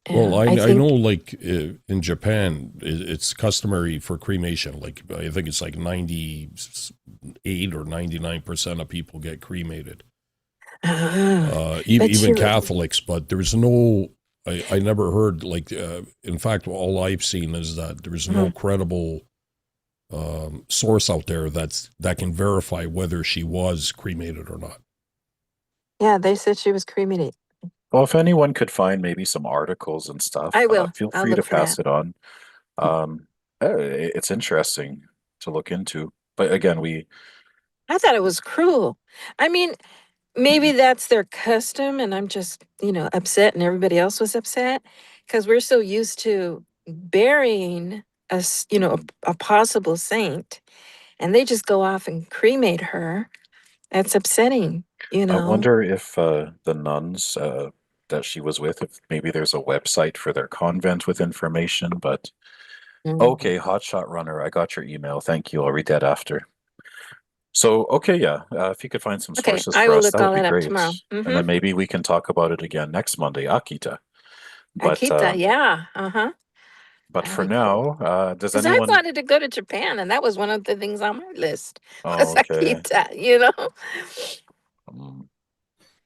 Well, And I know, like in Japan, it's customary for cremation. Like I think it's like 98 or 99% of people get cremated. but Even Catholics, but there's no. I never heard like. In fact, all I've seen is that there's no credible source out there that can verify whether she was cremated or not. yeah, they said she was cremated. Well, if anyone could find maybe some articles and stuff, I will. feel I'll free to look for pass that. it on. It's interesting to look into. But again, I thought it was cruel. I mean, maybe that's their custom, and I'm just, upset, and everybody else was upset because we're so used to burying a possible saint, and they just go off and cremate her. That's upsetting, I wonder if the nuns that she was with, if maybe there's a website for their convent with information. But okay, Hotshot Runner, I got your email. Thank you. I'll read that after. So, okay, yeah, if you could find some Okay, sources I for will us, look that would all be that up great. tomorrow. And then maybe we can talk about it again next Monday, Akita. But Akita, yeah, but that'd for be cool. now, does Because I anyone? wanted to go to Japan, and that was one of the things on my list was Oh, okay. Akita. Um,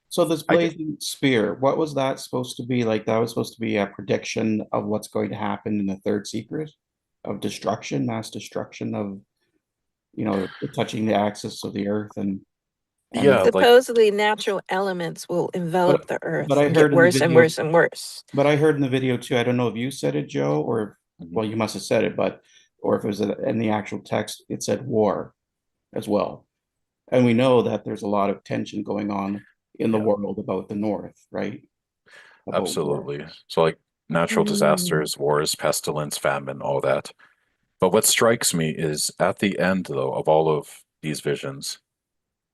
so this I d- blazing spear, what was that supposed to be? Like that was supposed to be a prediction of what's going to happen in the third secret of destruction, mass destruction of, touching the axis of the earth and yeah, like Supposedly, natural elements will envelop but the but earth I and get heard in the worse and video, worse and worse. but I heard in the video too. I don't know if you said it, Joe, or mhm, well, you must have said it, but or if it was in the actual text, it said war as well. And we know that there's a lot of tension going on in the yeah, world about the North, right? About war. absolutely. So like natural Mm. disasters, wars, pestilence, famine, all that. But what strikes me is at the end, though, of all of these visions,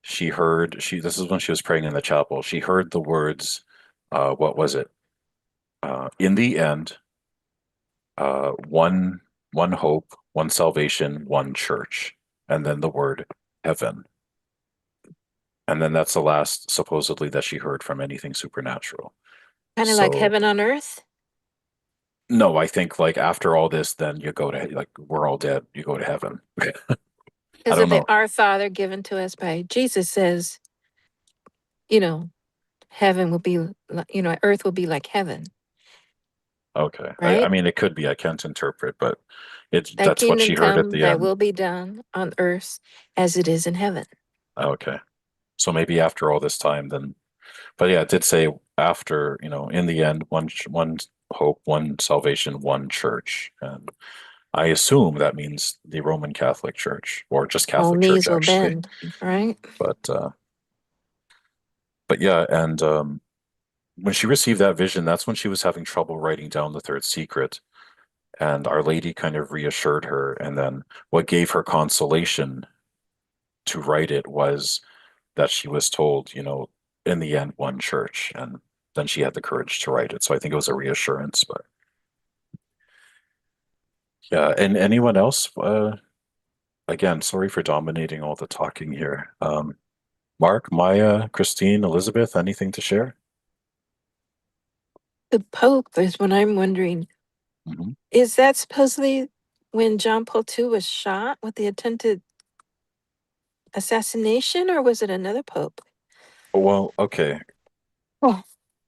this is when she was praying in the chapel. She heard the words, what was it? In the end, one hope, one salvation, one church, and then the word heaven. And then that's the last supposedly that she heard from anything supernatural. Kind of like So heaven on earth. no, I think like after all this, then you go to like we're all dead, you go to heaven. I Because don't of the know. Our Father given to us by Jesus says, you know, heaven will be, earth will be like heaven, Okay. I right? mean it could be, I can't interpret, but Thy that's what kingdom she heard at come, the thy end. will be done on earth as it is in heaven. Okay. So maybe after all this time, then, but yeah, it did say after, in the end, one hope, one salvation, one church. And I assume that means the Roman Catholic Church or just All Catholic Church, knees will actually. bend, right? But, but yeah, and when she received that vision, that's when she was having trouble writing down the third secret. And Our Lady kind of reassured her. And then what gave her consolation to write it was that she was told, in the end, one church. And then she had the courage to write it. So I think it was a reassurance. But yeah. And anyone else? Again, sorry for dominating all the talking here. Mark, Maya, Christine, Elizabeth, anything to share? The Pope is what I'm wondering. Mhm. Is that supposedly when John Paul II was shot with the attempted assassination, or was it another Pope? Well, okay. Oh.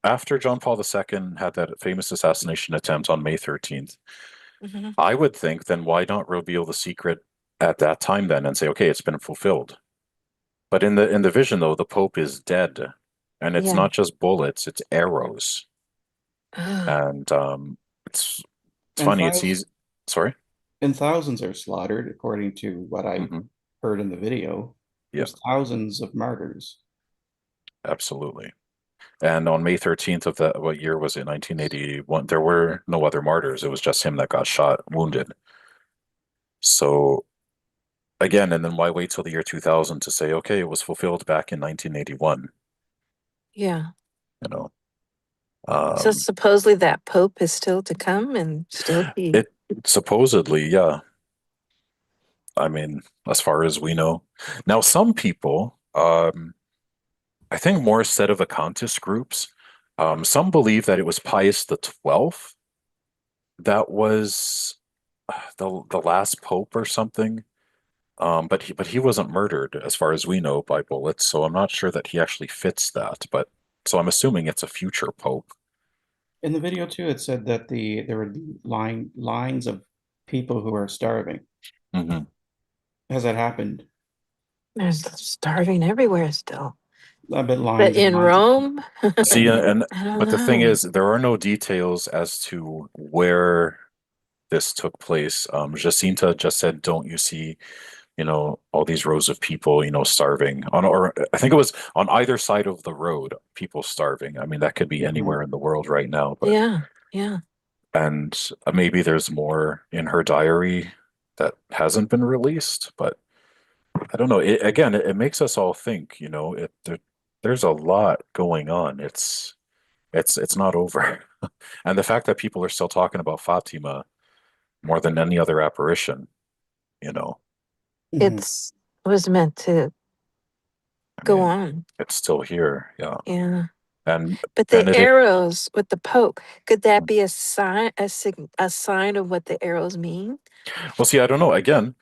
After John Paul II had that famous assassination attempt on May 13th, Mhm. I would think then why not reveal the secret at that time then and say, okay, it's been fulfilled. But in the vision though, the Pope is dead. And it's Yeah. not just bullets, it's arrows. Ugh. And it's And funny, it's easy. Sorry? and thousands are slaughtered, according to what I Hmm. heard in the video. Yeah, There's thousands of martyrs. absolutely. And on May 13th of that, what year was it? 1981. There were no other martyrs. It was just him that got shot, wounded. So again, and then why wait till the year 2000 to say, okay, it was fulfilled back in 1981, Yeah. you know? So Um, supposedly that Pope is still to come and still be. it supposedly, yeah. I mean, as far as we know. Now, some people, I think more sedevacantist groups, some believe that it was Pius XII that was the last pope or something. But he wasn't murdered, as far as we know, by bullets. So I'm not sure that he actually fits that. But so I'm assuming it's a future pope. In the video too, it said that there were lines of people who are starving. Hmm. Has that happened? There's starving everywhere still. I bet But lines and in lines of Rome, See, and I don't but the thing know. is, there are no details as to where this took place. Jacinta just said, "Don't you see, all these rows of people, starving on, or I think it was on either side of the road, people starving. I mean, that could be Mhm. anywhere in the world right now, but Yeah, yeah. and maybe there's more in her diary that hasn't been released, but I don't know. It makes us all think, there's a lot going on. It's not over. And the fact that people are still talking about Fatima more than any other apparition, you know, Mhm. It's was meant to I go mean, on. it's still here. Yeah. Yeah. And But the Benedict, arrows with the Pope, could that be a sign, a sign of what the arrows mean? well, see, I don't know. Again,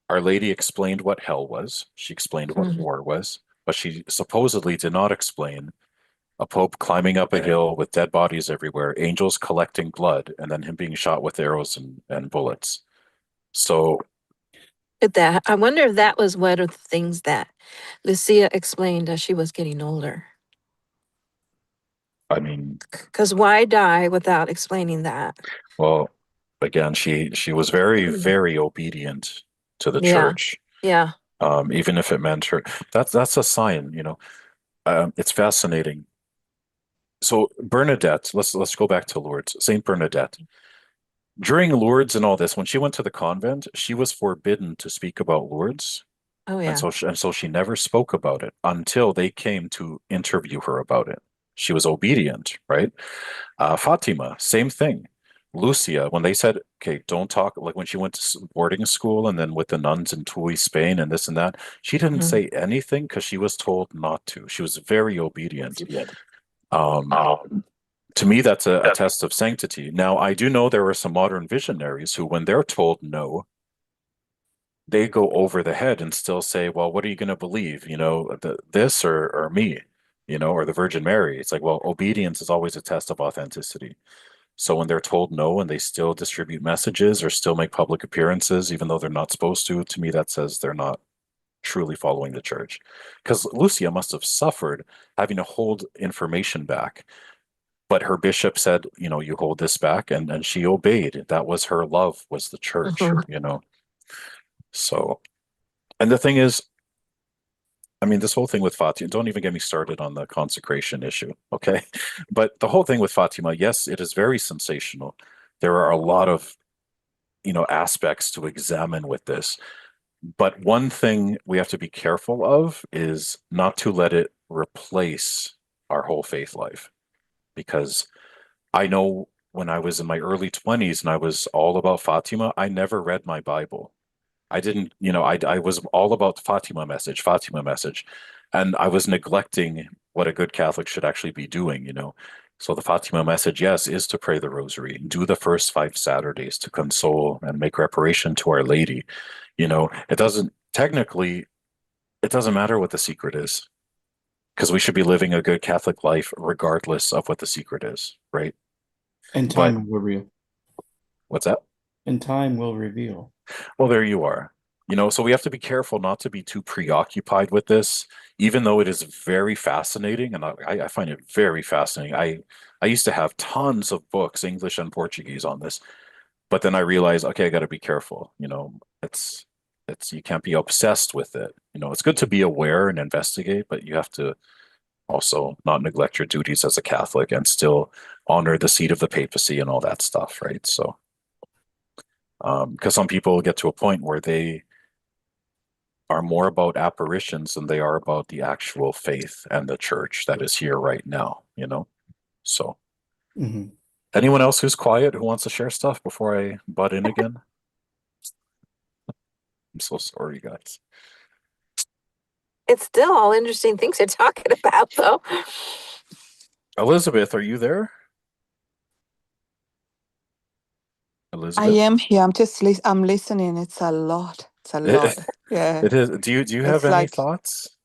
Our Lady explained what hell was. She explained what Mhm. war was, but she supposedly did not explain a pope climbing up a hill with dead bodies everywhere, angels collecting blood, and then him being shot with arrows and bullets. So, I wonder if that was one of the things that Lucia explained as she was getting older. I mean, Because why die without explaining that? well, again, she was very, very obedient to the Yeah, church, yeah. even if it meant her. That's a sign, it's fascinating. So Bernadette, let's go back to Lourdes. Saint Bernadette. During Lourdes and all this, when she went to the convent, she was forbidden to speak about Lourdes, Oh, and yeah. so she never spoke about it until they came to interview her about it. She was obedient, right? Fatima, same thing. Lucia, when they said, okay, don't talk, like when she went to boarding school and then with the nuns in Tui, Spain, and this and that, she didn't Mhm. say anything because she was told not to. She was very obedient. Um, to me, that's a test of sanctity. Now, I do know there are some modern visionaries who, when they're told no, they go over the head and still say, well, what are you going to believe? This or me, or the Virgin Mary. It's like, well, obedience is always a test of authenticity. So when they're told no and they still distribute messages or still make public appearances, even though they're not supposed to me, that says they're not truly following the church. Because Lucia must have suffered having to hold information back. But her bishop said, you hold this back, and she obeyed. That was her love, was the church. So, and the thing is, I mean, this whole thing with Fatima, don't even get me started on the consecration issue, okay? But the whole thing with Fatima, yes, it is very sensational. There are a lot of, aspects to examine with this. But one thing we have to be careful of is not to let it replace our whole faith life. Because I know when I was in my early 20s and I was all about Fatima, I never read my Bible. I didn't, I was all about Fatima message. And I was neglecting what a good Catholic should actually be doing. So the Fatima message, yes, is to pray the rosary, do the first 5 Saturdays to console and make reparation to Our Lady. It doesn't matter what the secret is. because we should be living a good Catholic life regardless of what the secret is, right? And But time will reveal. what's that? And time will reveal. Well, there you are. You know, so we have to be careful not to be too preoccupied with this, even though it is very fascinating, and I find it very fascinating. I used to have tons of books, English and Portuguese, on this, but then I realized, okay, I got to be careful. You know, it's you can't be obsessed with it. You know, it's good to be aware and investigate, but you have to also not neglect your duties as a Catholic and still honor the seat of the papacy and all that stuff, right? So, because some people get to a point where they are more about apparitions than they are about the actual faith and the church that is here right now, you know? So, Hmm. anyone else who's quiet who wants to share stuff before I butt in again? I'm so sorry, guys. It's still all interesting things they're talking about, though. Elizabeth, are you there? I Elizabeth? am here. I'm listening. It's a lot. It's a lot. It, Yeah. it is. Do you have It's any like, thoughts?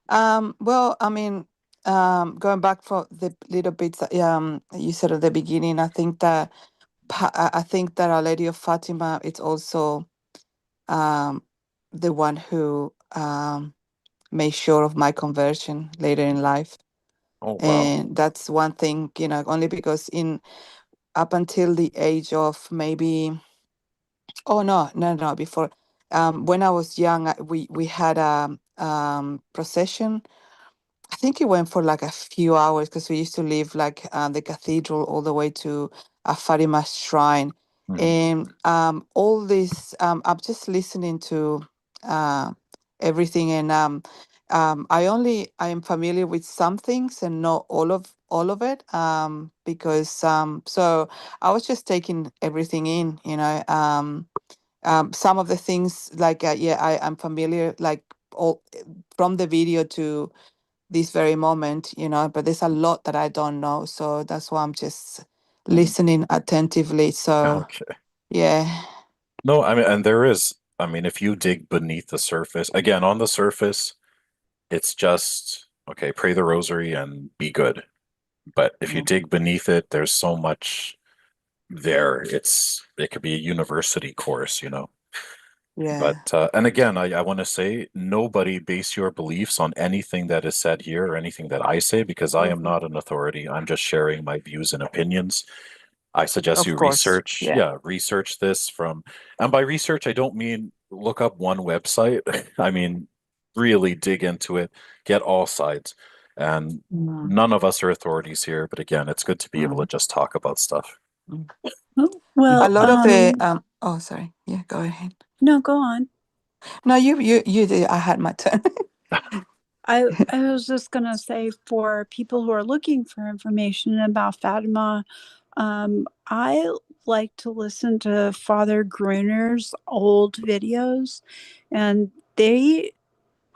well, I mean, going back for the little bits that you said at the beginning, I think that I think that Our Lady of Fatima is also um the one who made sure of my conversion later in life. Oh, wow. And that's one thing, only because in up until the age of maybe, oh no, before, when I was young, we had a procession. I think it went for like a few hours because we used to leave like the cathedral all the way to a Fatima shrine. Mhm. And all this, I'm just listening to uh, everything, and I am familiar with some things and not all of it, because so I was just taking everything in, some of the things like yeah, I'm familiar, like all from the video to this very moment, but there's a lot that I don't know. So that's why I'm just Mhm. listening attentively. So Okay. yeah. No, I mean, and there is, I mean, if you dig beneath the surface, again, on the surface, it's just, okay, pray the rosary and be good. But if you Mm. dig beneath it, there's so much there. It could be a university course, you know. But Yeah. and again, I want to say nobody base your beliefs on anything that is said here or anything that I say because I am Mhm. not an authority. I'm just sharing my views and opinions. I suggest Of you course. research, Yeah. yeah, research this from, and by research, I don't mean look up one website. I mean, really dig into it, get all sides. And Mm. none of us are authorities here, but again, it's good to be able to Mm. just talk about stuff. Mm. Oh, A well, lot of the oh, sorry. Yeah, go ahead. no, go on. No, you did. I had my turn. I was just gonna say for people who are looking for information about Fatima, I like to listen to Father Gruner's old videos, and it's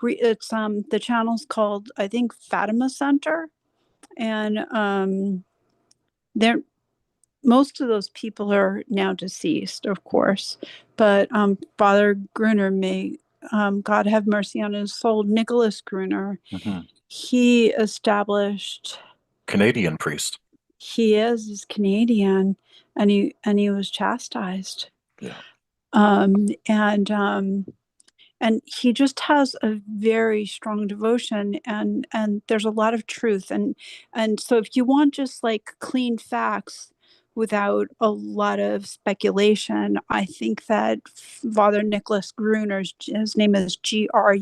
the channel's called, I think, Fatima Center, and they're most of those people are now deceased, of course, but Father Gruner, may God have mercy on his soul, Nicholas Gruner, Mhm. he established. Canadian priest. He's Canadian, and he was chastised, Yeah. and he just has a very strong devotion, and there's a lot of truth, and so if you want just like clean facts without a lot of speculation, I think that Father Nicholas Gruner's, his name is Gruner,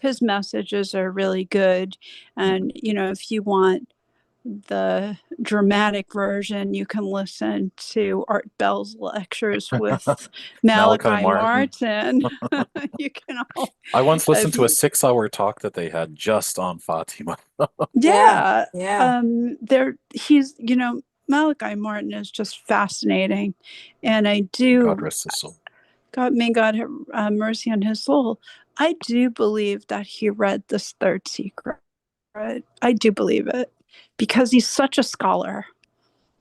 his messages are really good, and if you want the dramatic version, you can listen to Art Bell's lectures with Malachi Malachi Martin. Martin. You can all, I once if listened to a you, 6 hour talk that they had just on Fatima. Yeah. yeah, Yeah. he's, Malachi Martin is just fascinating, and I God do. rest his soul. God, may God have mercy on his soul. I do believe that he read this third secret. I do believe it because he's such a scholar.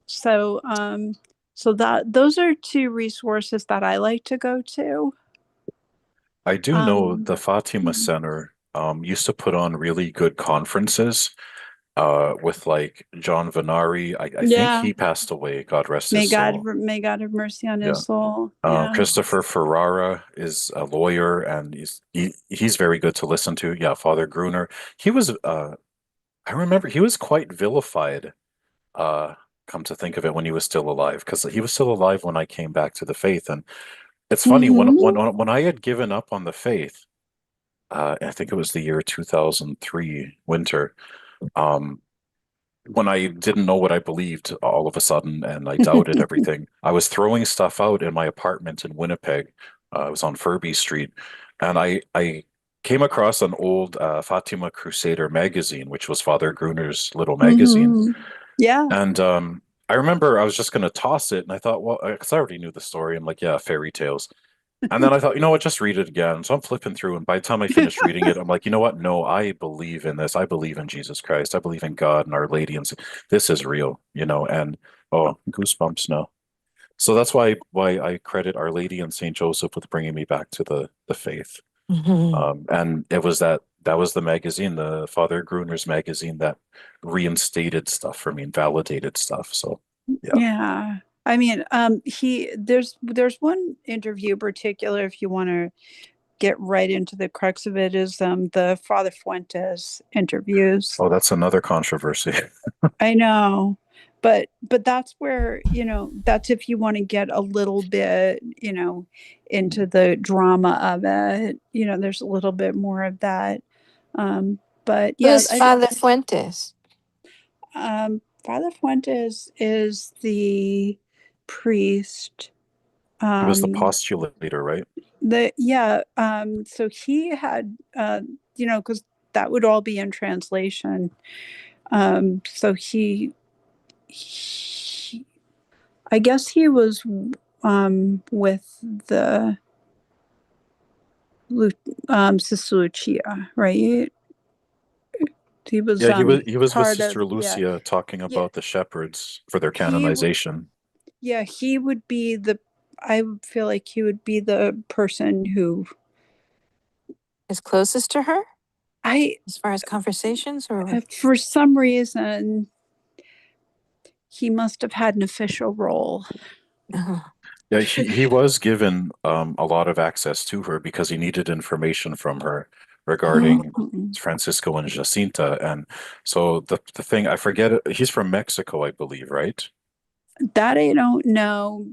So, so that those are two resources that I like to go to. I do know Um, the Fatima mhm. Center used to put on really good conferences with like John Venari. I think Yeah. he passed away, God rest his soul. May God have mercy on Yeah. his soul. Yeah. Christopher Ferrara is a lawyer and he's very good to listen to. Yeah, Father Gruner. He was I remember he was quite vilified, uh, come to think of it, when he was still alive, because he was still alive when I came back to the faith. And it's funny, Hmm. when I had given up on the faith, I think it was the year 2003 winter, um, when I didn't know what I believed all of a sudden and I doubted everything, I was throwing stuff out in my apartment in Winnipeg. I was on Furby Street, and I came across an old Fatima Crusader magazine, which was Father Gruner's little magazine. Hmm. Yeah. And I remember I was just going to toss it, and I thought, well, because I already knew the story, I'm like, yeah, fairy tales. And then I thought, you know what, just read it again. So I'm flipping through, and by the time I finished reading it, I'm like, you know what? No, I believe in this. I believe in Jesus Christ. I believe in God and Our Lady, and this is real, you know. And oh, goosebumps now. So that's why I credit Our Lady and Saint Joseph with bringing me back to the faith. Mhm. And it was that was the magazine, the Father Gruner's magazine, that reinstated stuff for me and validated stuff. So yeah. Yeah. I mean, there's one interview in particular, if you want to get right into the crux of it, is the Father Fuentes interviews. Oh, that's another controversy. I know, but that's where, you know, that's if you want to get a little bit, you know, into the drama of it, you know, there's a little bit more of that. But yeah, Who's Father Fuentes? Father Fuentes is the priest. He was the Um, postulator, right? so he had, you know, because that would all be in translation. So he I guess he was with the Sister Lucia, right? He was Yeah, he was with part of, Sister yeah, Lucia talking yeah. about the shepherds for their He canonization. Yeah, he would be the, I would feel like he would be the person who Is closest to her I as far as conversations, or for some reason he must have had an official role. uh, Yeah, he was given a lot of access to her because he needed information from her regarding Mhm. Francisco and Jacinta. And so the thing, I forget it, he's from Mexico, I believe, right? That I don't know,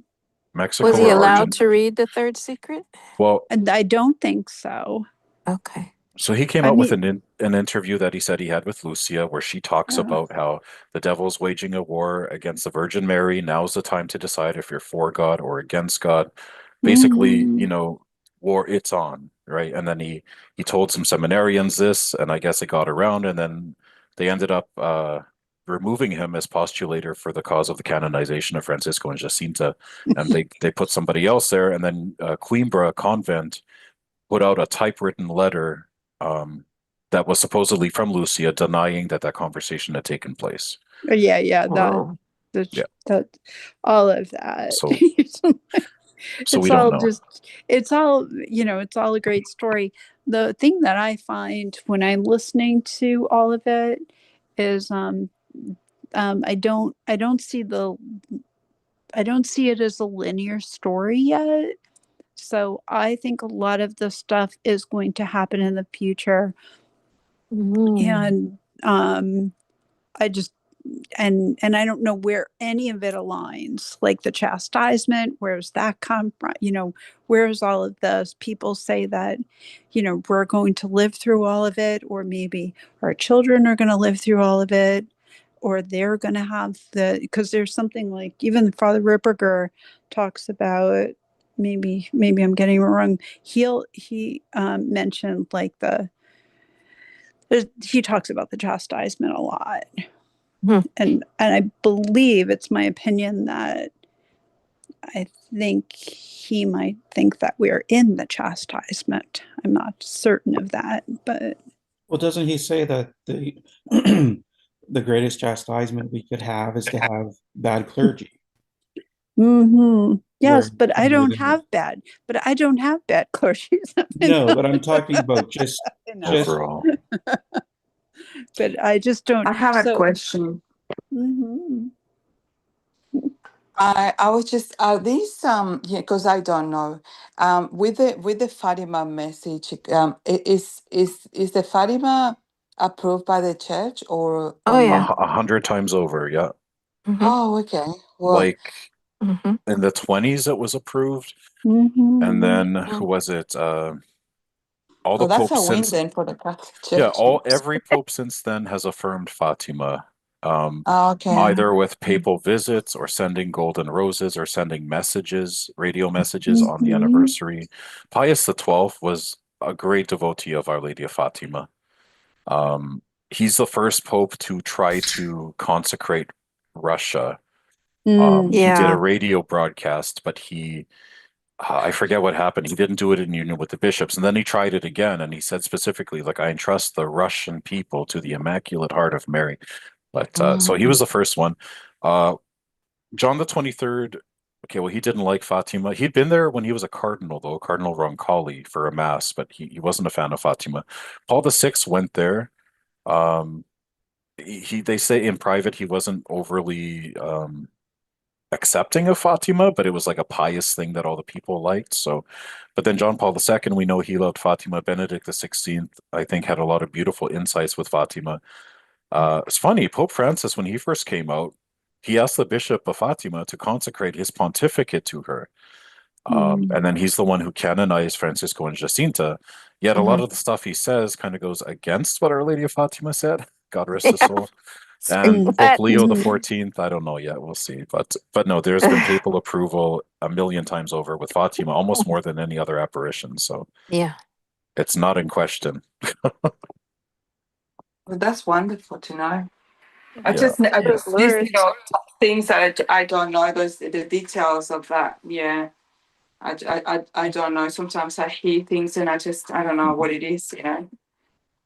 Mexico was he or allowed Argentina? to read the third secret? Well, and I don't think so. Okay. so he came I out with mean, an interview that he said he had with Lucia, where she talks uh, about how the devil's waging a war against the Virgin Mary. Now's the time to decide if you're for God or against God. Basically, you mhm. know, war, it's on, right? And then he told some seminarians this, and I guess it got around, and then they ended up removing him as postulator for the cause of the canonization of Francisco and Jacinta, and they put somebody else there, and then Coimbra convent put out a typewritten letter um, that was supposedly from Lucia denying that that conversation had taken place. Yeah, Oh. Yeah. that all of that. So so It's we don't all know. just, it's all, you know, it's all a great story. The thing that I find when I'm listening to all of it is I don't see it as a linear story yet. So I think a lot of the stuff is going to happen in the future. Mm. And I just and I don't know where any of it aligns. Like the chastisement, where's that come from? You know, where's all of this? People say that, you know, we're going to live through all of it, or maybe our children are going to live through all of it, or they're going to have because there's something like even Father Ripperger talks about. Maybe I'm getting it wrong. He mentioned like he talks about the chastisement a lot. Hmm. And I believe it's my opinion that I think he might think that we're in the chastisement. I'm not certain of that, but Well, doesn't he say that the the greatest chastisement we could have is to have bad clergy? mm-hmm. Yes, Where but I more don't than- have bad. But I don't have bad clergies. No, but I'm talking about just Overall. But I just don't. I have a so- question. Mhm. I was just are these yeah, because I don't know with the Fatima message is the Fatima approved by the church or Oh, yeah. not? 100 times over, yeah. Mhm. Oh, okay. Well, Like Mhm. in the 20s, it was approved. Mhm. And then who was it? All the oh, that's a popes win since, then for the Catholic yeah, Church. every pope since then has affirmed Fatima. Oh, okay. Either with papal visits or sending golden roses or sending messages, radio messages on the Mhm. anniversary. Pius XII was a great devotee of Our Lady of Fatima. He's the first pope to try to consecrate Russia. Mm. He did a Yeah. radio broadcast, but I forget what happened. He didn't do it in union with the bishops. And then he tried it again. And he said specifically, like, I entrust the Russian people to the Immaculate Heart of Mary. But so he was the first one. John the 23rd. Okay, well, he didn't like Fatima. He'd been there when he was a cardinal, though, Cardinal Roncalli, for a mass, but he wasn't a fan of Fatima. Paul VI went there. They say in private he wasn't overly accepting of Fatima, but it was like a pious thing that all the people liked. So, but then John Paul II, we know he loved Fatima. Benedict XVI, I think, had a lot of beautiful insights with Fatima. It's funny, Pope Francis, when he first came out, he asked the Bishop of Fatima to consecrate his pontificate to her. And then he's the one who canonized Francisco and Jacinta. Yet a lot of the stuff he says kind of goes against what Our Lady of Fatima said. God rest his soul. And Mm. Pope Leo the Mhm. 14th, I don't know yet. We'll see. But no, there's been papal approval a million times over with Fatima, almost more than any other apparition. So Yeah. it's not in question. Well, that's wonderful to know. I Yeah. just I Good just these Lord. things that I don't know the details of that. Yeah. I don't know. Sometimes I hear things and I don't know what it is, you know.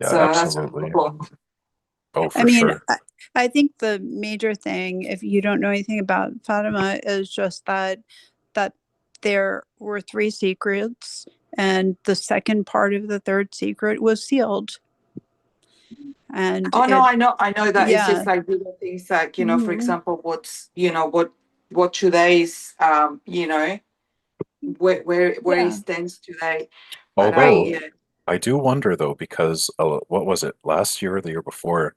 Yeah, So that's absolutely. cool. Oh, for I mean, sure. I think the major thing, if you don't know anything about Fatima, is just that there were 3 secrets, and the second part of the third secret was sealed. And Oh no, it, I know that it's yeah, just like little things like, you know, for Mhm. example, what's what today's you know, where Yeah. it stands today. But Although yeah. I do wonder though, because what was it last year or the year before?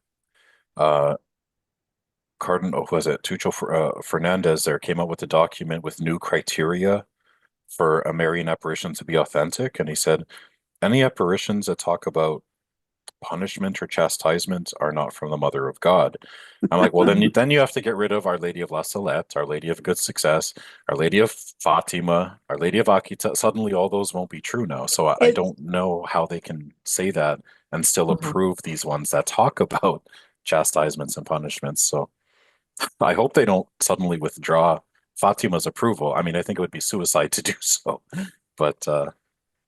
Cardinal, who was it? Tucho Fernandez there came out with a document with new criteria for a Marian apparition to be authentic. And he said, any apparitions that talk about punishment or chastisement are not from the Mother of God. I'm like, well, then you have to get rid of Our Lady of La Salette, Our Lady of Good Success, Our Lady of Fatima, Our Lady of Akita. Suddenly, all those won't be true now. So I It- don't know how they can say that and still Mhm. approve these ones that talk about chastisements and punishments. So I hope they don't suddenly withdraw Fatima's approval. I mean, I think it would be suicide to do so. But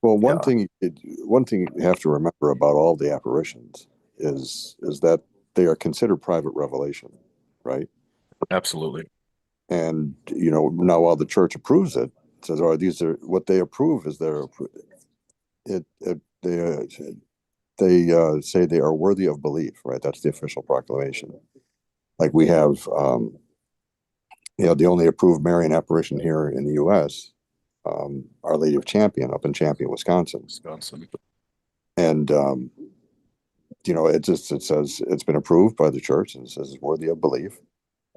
Well, yeah, one thing you have to remember about all the apparitions is that they are considered private revelation, right? absolutely. And you know, now while the church approves it, says, "Oh, these are what they approve is their they say they are worthy of belief, right? That's the official proclamation. Like we have, you know, the only approved Marian apparition here in the U.S. Our Lady of Champion up in Champion, Wisconsin, Wisconsin. and you know, it says it's been approved by the church and it says it's worthy of belief.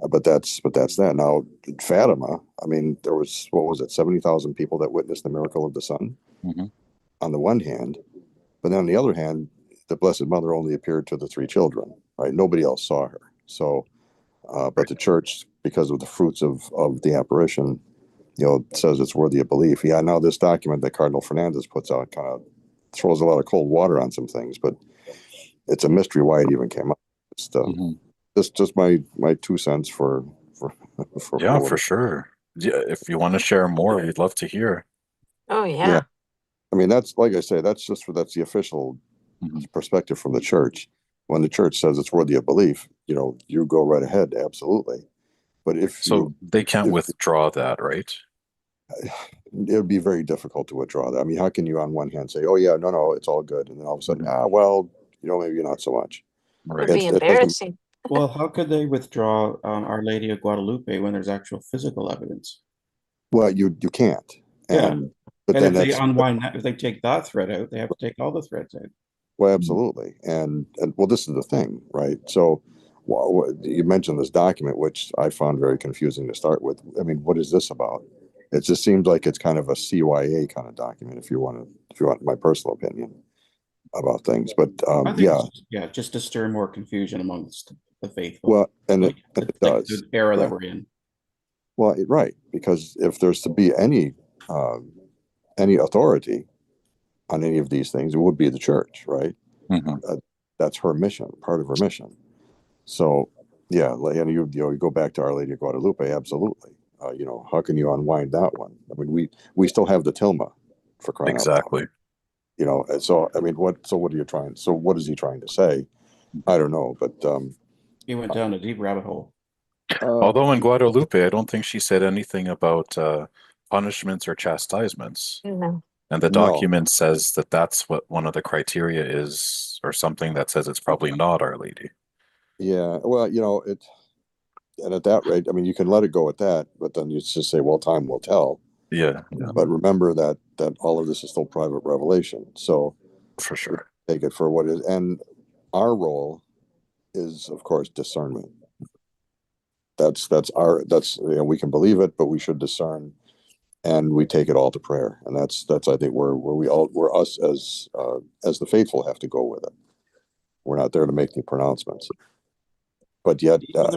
But that's that. Now, Fatima, I mean, there was what was it, 70,000 people that witnessed the miracle of the sun Mhm. on the one hand, but then on the other hand, the Blessed Mother only appeared to the 3 children, right? Nobody else saw her. So, but the church, because of the fruits of the apparition, you know, says it's worthy of belief. Yeah, now this document that Cardinal Fernandez puts out kind of throws a lot of cold water on some things, but it's a mystery why it even came up. It's just my 2 cents for Yeah, for sure. Yeah, if you want to share more, we'd love to hear. Oh, Yeah. yeah. I mean, that's like I say, that's the official perspective from the church. When the church says it's worthy of belief, you know, you go right ahead, absolutely. But if So they can't withdraw that, right? it would be very difficult to withdraw that. I mean, how can you on one hand say, "Oh yeah, no, it's all good," and then all of a sudden, well, maybe not so much. Would be It doesn't. embarrassing. Well, how could they withdraw Our Lady of Guadalupe when there's actual physical evidence? Well, you can't. Yeah. And but And then if they that's unwind that, if they take that thread out, they have to take all the threads out. well, absolutely. And well, this is the thing, right? So, you mentioned this document, which I found very confusing to start with. I mean, what is this about? It just seems like it's kind of a CYA kind of document, if you want my personal opinion about things. But I think yeah, it's just to stir more confusion amongst the faithful. well, and like, it like does. the era that Right. we're in. Well, right, because if there's to be any authority on any of these things, it would be the church, right? That's her mission, part of her mission. So, yeah, and you go back to Our Lady of Guadalupe, absolutely. How can you unwind that one? I mean, we still have the tilma, for crying out Exactly. loud. And so I mean, what are you trying? So what is he trying to say? I don't know, but He went down a deep rabbit hole. Although in Guadalupe, I don't think she said anything about punishments or chastisements. No. And the No. document says that that's what one of the criteria is, or something that says it's probably not Our Lady. Yeah, well, and at that rate, I mean, you can let it go at that, but then you just say, well, time will tell. Yeah, But remember that all of this is still private revelation. So for sure. take it for what is, and our role is, of course, discernment. That's we can believe it, but we should discern, and we take it all to prayer, and that's I think where us as the faithful have to go with it. We're not there to make the pronouncements, but yet Even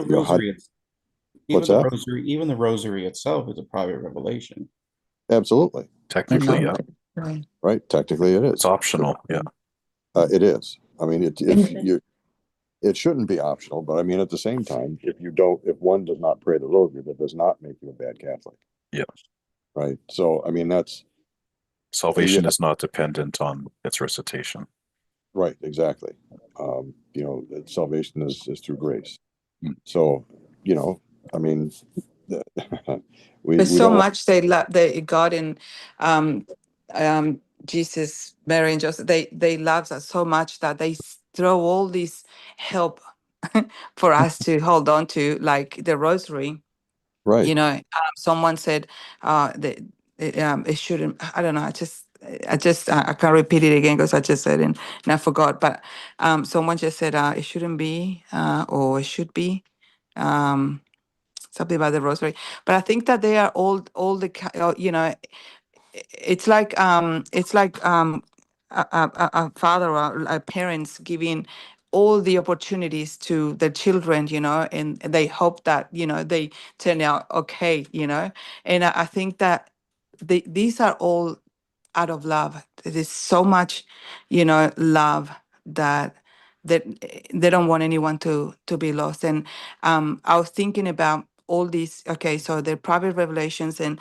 the rosary, even the rosary itself is a private revelation. Absolutely, Technically, No. yeah. right. Technically, it is. It's optional. Yeah. It is. I mean, it shouldn't be optional, but I mean, at the same time, if one does not pray the rosary, that does not make you a bad Catholic. Yeah. Right. So, I mean, Salvation is not dependent on its recitation. Right. Exactly. Salvation is through grace. So, I mean, There's so much they love, God and Jesus, Mary, and Joseph. They love us so much that they throw all this help for us to hold on to, like the rosary. Right. Someone said it shouldn't. I don't know. I can't repeat it again because I just said it and I forgot. But someone just said it shouldn't be or it should be. Something about the rosary, but I think that they are all the it's like a father or a parents giving all the opportunities to the children, and they hope that they turn out okay, and I think that these are all out of love. There's so much, love that they don't want anyone to be lost. And I was thinking about all these. Okay, so the private revelations, and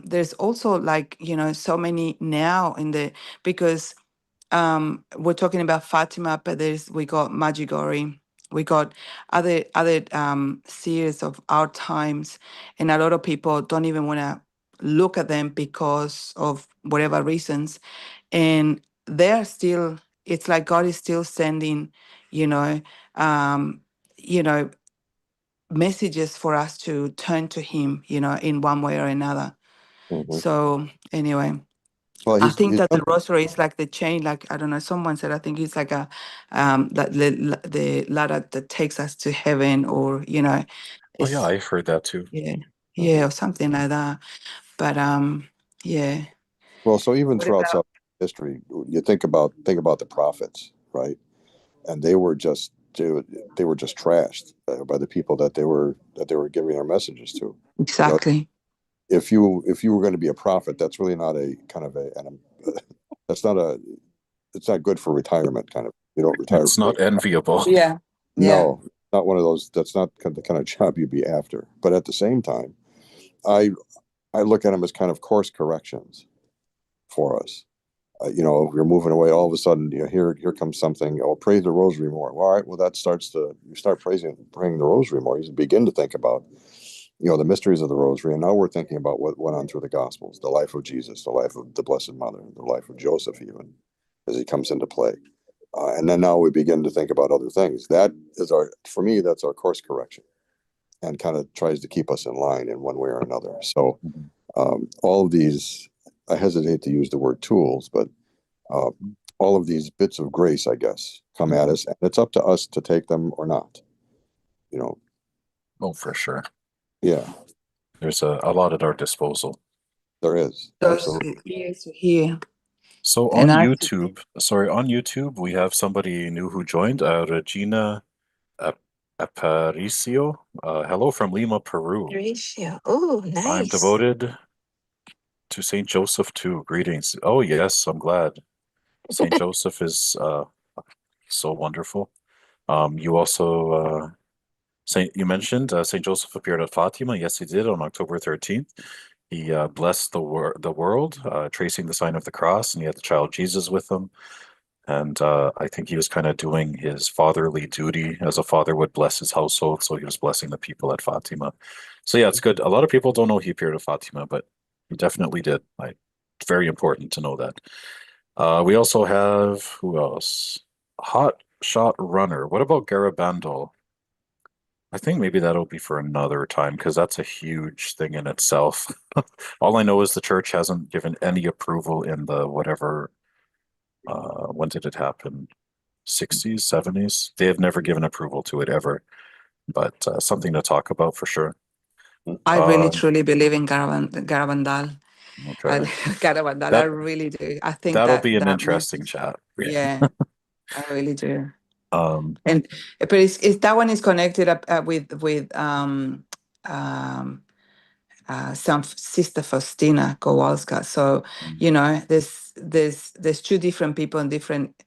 there's also like so many now because we're talking about Fatima, but we got Magigori. We got other series of our times, and a lot of people don't even want to look at them because of whatever reasons, and they're still. It's like God is still sending, you know, um, you know, messages for us to turn to Him, in one way or another. Mhm. So anyway. Well, I think that the rosary is like the chain, like I don't know, someone said I think it's like a that the ladder that takes us to heaven, or Oh yeah, it's I've heard that too. yeah, or something like that. But yeah. Well, so even What throughout about history, you think about the prophets, right? And they were just trashed by the people that they were giving their messages to. exactly? If you were going to be a prophet, that's really not a kind of that's not it's not good for retirement. Kind of, you don't retire. It's not enviable. Yeah. No, not one of those. That's not the kind of job you'd be after. But at the same time, I look at them as kind of course corrections for us. We're moving away. All of a sudden, here comes something. Oh, pray the rosary more. Well, all right. Well, you start praying the rosary more. You begin to think about, the mysteries of the Rosary, and now we're thinking about what went on through the Gospels, the life of Jesus, the life of the Blessed Mother, the life of Joseph, even as he comes into play. And then now we begin to think about other things. That is for me, that's our course correction, and kind of tries to keep us in line in one way or another. So all of these, I hesitate to use the word tools, but all of these bits of grace, I guess, come at us, and it's up to us to take them or not. Oh, for sure. Yeah, There's a lot at our disposal. there is. Those Absolutely. ears to hear. So on And I YouTube, we have somebody new who joined, Regina Aparicio. Hello from Lima, Peru. Ratio. Oh, I'm nice. devoted to Saint Joseph too. Greetings. Oh yes, I'm glad. Saint Joseph is so wonderful. You also you mentioned Saint Joseph appeared at Fatima. Yes, he did on October 13th. He blessed the world, tracing the sign of the cross, and he had the child Jesus with him. And I think he was kind of doing his fatherly duty as a father would bless his household. So he was blessing the people at Fatima. So yeah, it's good. A lot of people don't know he appeared at Fatima, but he definitely did. It's very important to know that. We also have, who else? Hot Shot Runner. What about Garabandal? I think maybe that'll be for another time because that's a huge thing in itself. All I know is the church hasn't given any approval in the whatever, when did it happen? 60s, 70s? They have never given approval to it ever, but something to talk about for sure. I really Um, truly believe in Garabandal. okay. Garabandal, I really do. I think That'll that be an that interesting message, chat. yeah, I really do. Um, And but that one is connected up with um some Sister Faustina Kowalska. So there's two different people in different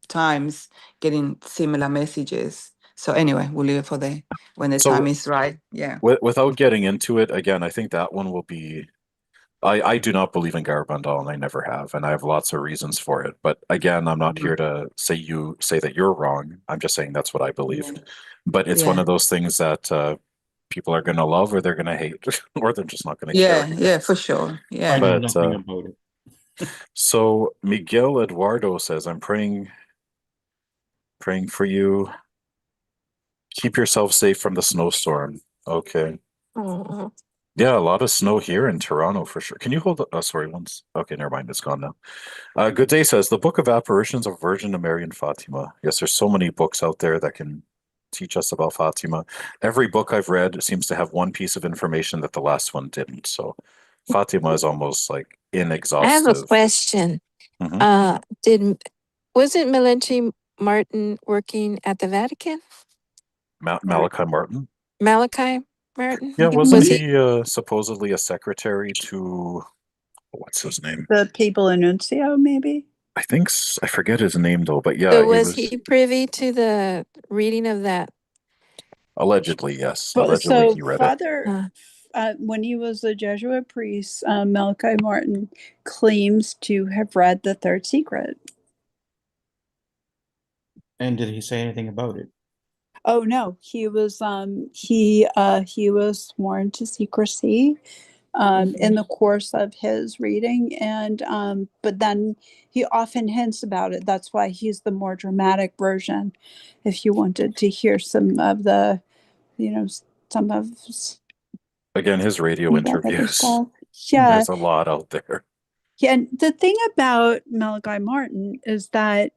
times getting similar messages. So anyway, we'll leave it for when the time so is right. Yeah. without getting into it again, I think that one will be. I do not believe in Garabandal, and I never have, and I have lots of reasons for it. But again, I'm not here to say that you're wrong. I'm just saying that's what I believe. But it's one Yeah. of those things that people are going to love or they're going to hate, or they're just not going to Yeah. care. Yeah. For sure. I Yeah. know But nothing about it. so Miguel Eduardo says, "I'm praying for you. Keep yourself safe from the snowstorm." Okay. Oh, Yeah, a lot of snow here in Toronto for sure. Can you hold? Oh, sorry, once. Okay, never mind. It's gone now. Good Day says the Book of Apparitions of Virgin Mary and Fatima. Yes, there's so many books out there that can teach us about Fatima. Every book I've read seems to have one piece of information that the last one didn't. So Fatima is almost like I have a inexhaustive. question. Mhm. Wasn't Malachi Martin working at the Vatican? Malachi Martin. Malachi Martin? Yeah, wasn't Was he? he supposedly a secretary to what's his name? The papal nuncio, maybe. I forget his name though, but yeah, So he was was he privy to the reading of that? allegedly, yes. But Allegedly so he read it. Father, when he was a Jesuit priest, Malachi Martin claims to have read the Third Secret. And did he say anything about it? Oh no, he was sworn to secrecy in the course of his reading, and but then he often hints about it. That's why he's the more dramatic version. If you wanted to hear some of the, some of Again, his radio that other interviews. stuff. Yeah, There's a lot out there. yeah. And the thing about Malachi Martin is that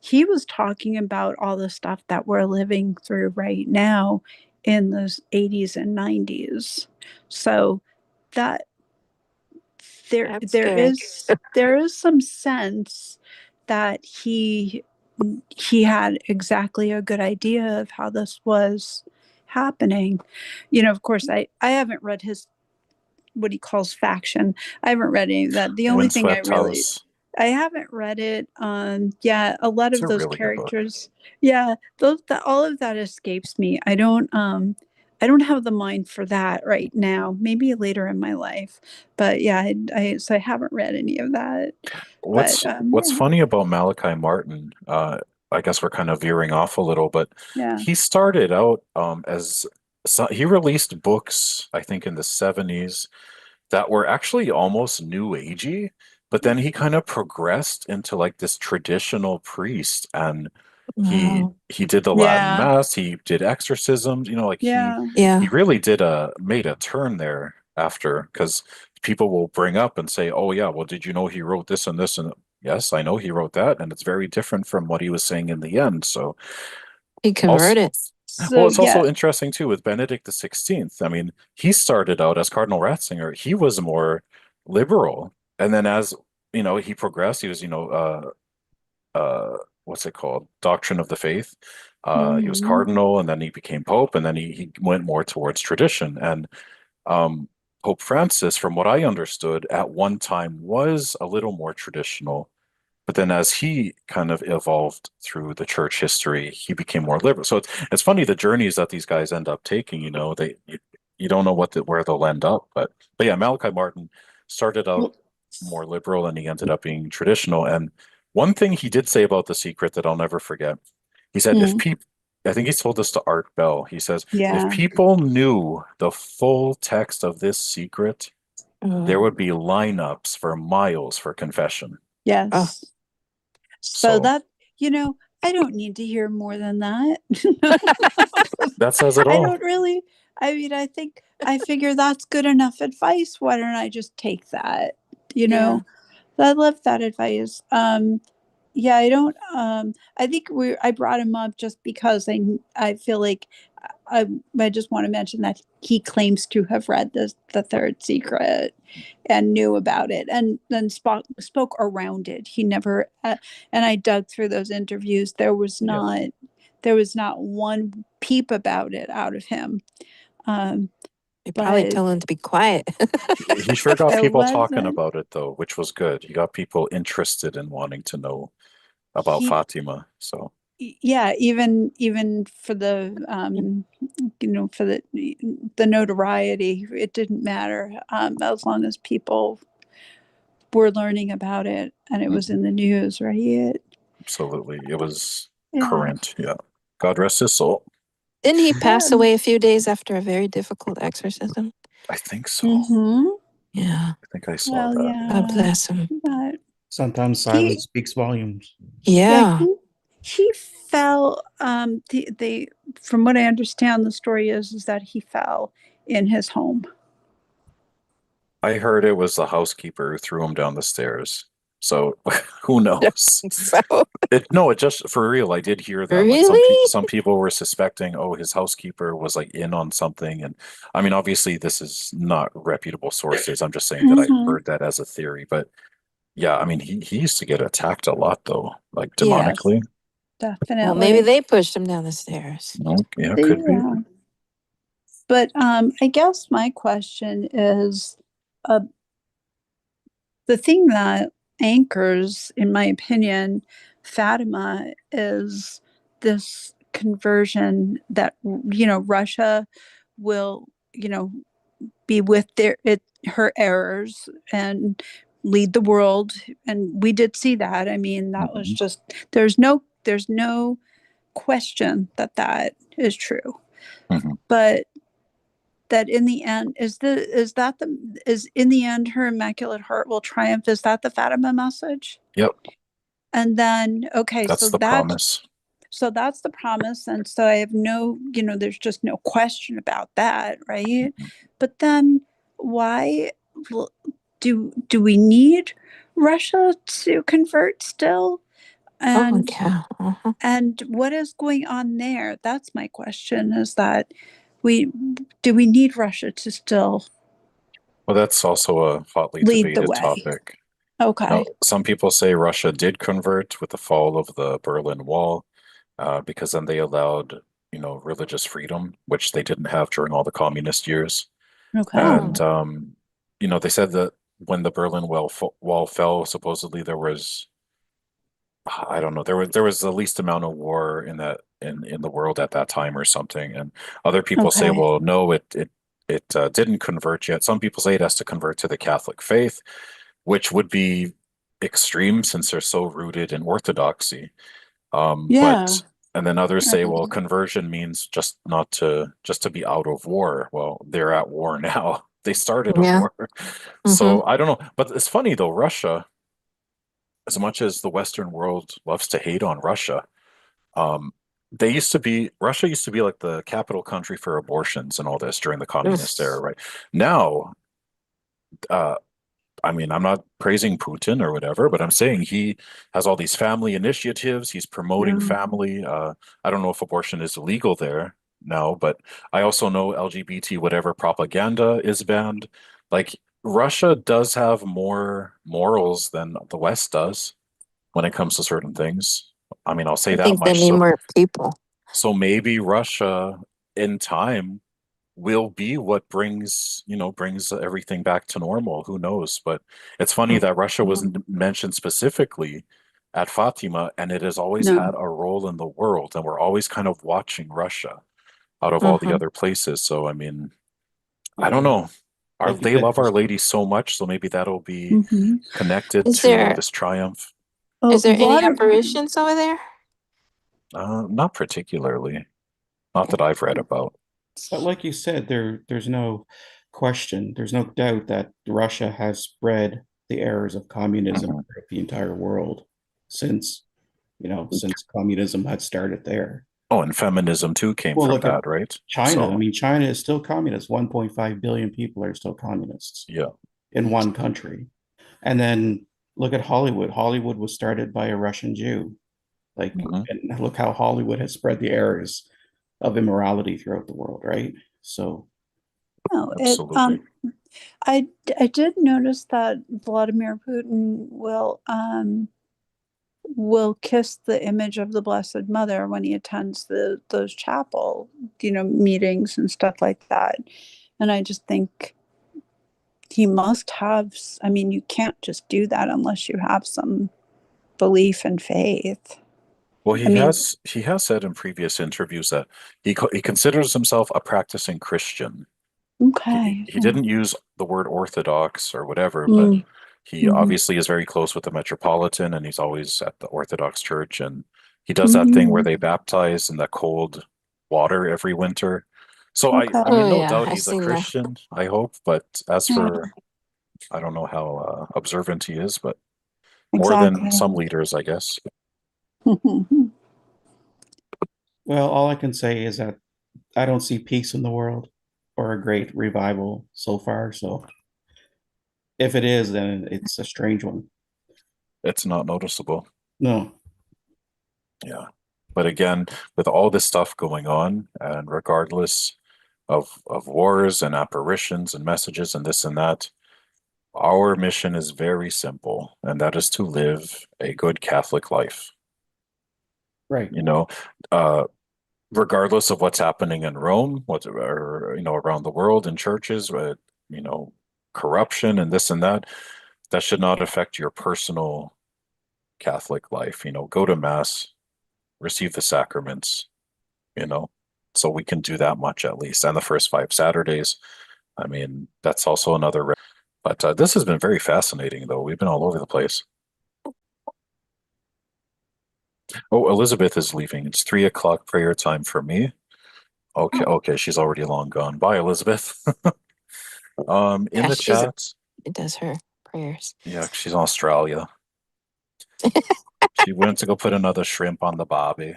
he was talking about all the stuff that we're living through right now in the 80s and 90s. So that there That's there good. is some sense that he had exactly a good idea of how this was happening. Of course, I haven't read his what he calls faction. I haven't read any of that. The only thing Windswept House. I haven't read it. Yeah, a lot It's of a those really good book. characters. Yeah, all of that escapes me. I don't have the mind for that right now. Maybe later in my life. But yeah, so I haven't read any of that. What's But what's yeah, funny about Malachi Martin, I guess we're kind of veering off a little, but yeah. he started out as so he released books, I think in the 70s, that were actually almost new agey, but then he kind of progressed into like this traditional priest, and Wow. he did the Latin Yeah. mass, he did exorcisms, like Yeah. he Yeah. really made a turn there after, because people will bring up and say, "Oh yeah, well, did you know he wrote this and this?" And yes, I know he wrote that, and it's very different from what he was saying in the end. So He also, converted. well, So it's yeah. also interesting too with Benedict the 16th. I mean, he started out as Cardinal Ratzinger. He was more liberal, and then as he progressed. He was what's it called? Doctrine of the Faith. He was Mhm. cardinal, and then he became pope, and then he went more towards tradition. And um, Pope Francis, from what I understood, at one time was a little more traditional, but then as he kind of evolved through the church history, he became more liberal. So it's funny the journeys that these guys end up taking. You don't know where they'll end up, but yeah, Malachi Martin started out Well, more liberal, and he ended up being traditional. And one thing he did say about the secret that I'll never forget, he said, if mm, people, I think he told this to Art Bell, he says, if yeah. people knew the full text of this secret, there Oh. would be lineups for miles for confession. Oh. Yes. So So that, I don't need to hear more than that. that says it I all. don't really, I mean, I figure that's good enough advice. Why don't I just take that? You Yeah. know, I love that advice. Yeah, I don't, I think I brought him up just because I feel like I just want to mention that he claims to have read the third secret and knew about it and then spoke around it. He never, and I dug through those interviews. Yeah. There was not one peep about it out of him. Um, They probably but told him to be quiet. He sure got it people talking wasn't. about it though, which was good. He got people interested in wanting to know about He Fatima. So yeah, even for the for the notoriety, it didn't matter, as long as people were learning about it and it was in the news, right? absolutely, it was Yeah. current. Yeah. God rest his soul. Didn't he pass Um, away a few days after a very difficult exorcism? I think so. hmm Yeah. I think I saw Well, that. God yeah, bless him. but Sometimes he, silence speaks volumes. yeah, Yeah. he fell. The from what I understand, the story is that he fell in his home. I heard it was the housekeeper who threw him down the stairs. So who knows? So No, it just for real. I did hear that. Like really? some people were suspecting, oh, his housekeeper was like in on something. And I mean, obviously, this is not reputable sources. I'm just saying that I Hmm. heard that as a theory. But yeah, I mean, he used to get attacked a lot though, like Yes, demonically. Well, maybe definitely. they pushed him down the stairs. Yeah, could be. Yeah. But I guess my question is, uh, the thing that anchors, in my opinion, Fatima is this conversion that Russia will be with her errors and lead the world, and we did see that. I mean, that was Mhm. just there's no question that that is true. Mhm. But that in the end is in the end her immaculate heart will triumph. Is that the Fatima message? Yep, And then okay, that's the promise. so that's the promise, and so I have there's just no question about that, right? But then why do we need Russia to convert still? Oh, And yeah. Uh-huh. and what is going on there? That's my question, is that we we need Russia to still Well, that's also a hotly lead the debated way? topic. Okay. Some people say Russia did convert with the fall of the Berlin Wall, because then they allowed, religious freedom, which they didn't have during all the communist years. Okay. And Oh, they said that when the Berlin Wall fell, supposedly there was, I don't know, there was the least amount of war in the world at that time or something. And other people say, Okay. well, no, it didn't convert yet. Some people say it has to convert to the Catholic faith, which would be extreme since they're so rooted in orthodoxy. Yeah. But And then others say, well, Right. conversion means just to be out of war. Well, they're at war now. They started a Yeah. war. So I don't know. But it's funny though, Russia, as much as the Western world loves to hate on Russia, um, Russia used to be like the capital country for abortions and all this during the communist era, right? Now, uh, I mean, I'm not praising Putin or whatever, but I'm saying he has all these family initiatives. He's promoting Yeah. family. I don't know if abortion is illegal there now, but I also know LGBT whatever propaganda is banned. Like Russia does have more morals than the West does when it comes to certain things. I mean, I'll say I that think they much. need more people. So maybe Russia in time will be what brings everything back to normal. Who knows? But it's funny that Russia wasn't mentioned specifically at Fatima, and it has always No. had a role in the world, and we're always kind of watching Russia out of all the Mm-hmm. other places. So I mean, I don't Yeah. know. Like you They said, love Our Lady so much, so maybe that'll be Hmm. connected Is to there this triumph. is there any Vladimir, apparitions over there? Not particularly, not that I've read about. but like you said, there's no question, there's no doubt that Russia has spread the errors of communism Mhm. throughout the entire world since, since communism had started there. Oh, and feminism too came Well, from look at that, right? China. I So, mean, China is still communist. 1.5 billion people are still communists yeah. in one country. And then look at Hollywood. Hollywood was started by a Russian Jew. Like, Mhm. and look how Hollywood has spread the errors of immorality throughout the world, right? So, no, Absolutely. I did notice that Vladimir Putin will kiss the image of the Blessed Mother when he attends those chapel, meetings and stuff like that. And I just think he must have. I mean, you can't just do that unless you have some belief and faith. Well, I mean, he has said in previous interviews that he considers himself a practicing Christian. okay. He didn't use the word Orthodox or whatever, but Mm, he mhm, obviously is very close with the Metropolitan, and he's always at the Orthodox Church, and he does that thing where mhm, they baptize in the cold water every winter. So I okay. mean, Oh no yeah, doubt I've he's a seen that. Christian, I hope. But as Yeah, for I don't know how observant he is, but more than exactly. some leaders, I guess. well, all I can say is that I don't see peace in the world or a great revival so far. So, if it is, then it's a strange one. It's not noticeable. No, Yeah. But again, with all this stuff going on, and regardless of wars and apparitions and messages and this and that, our mission is very simple, and that is to live a good Catholic life. right. You know, uh, regardless of what's happening in Rome, or around the world in churches, you know, corruption and this and that, that should not affect your personal Catholic life. Go to mass, receive the sacraments, you know, so we can do that much at least. And the first 5 Saturdays, I mean, that's also another. But this has been very fascinating, though. We've been all over the place. Oh, Elizabeth is leaving. It's 3 o'clock prayer time for me. Okay, Oh, okay, she's already long gone. Bye, Elizabeth. In yeah, the chat, it does her prayers. yeah, she's in Australia. She went to go put another shrimp on the barbie.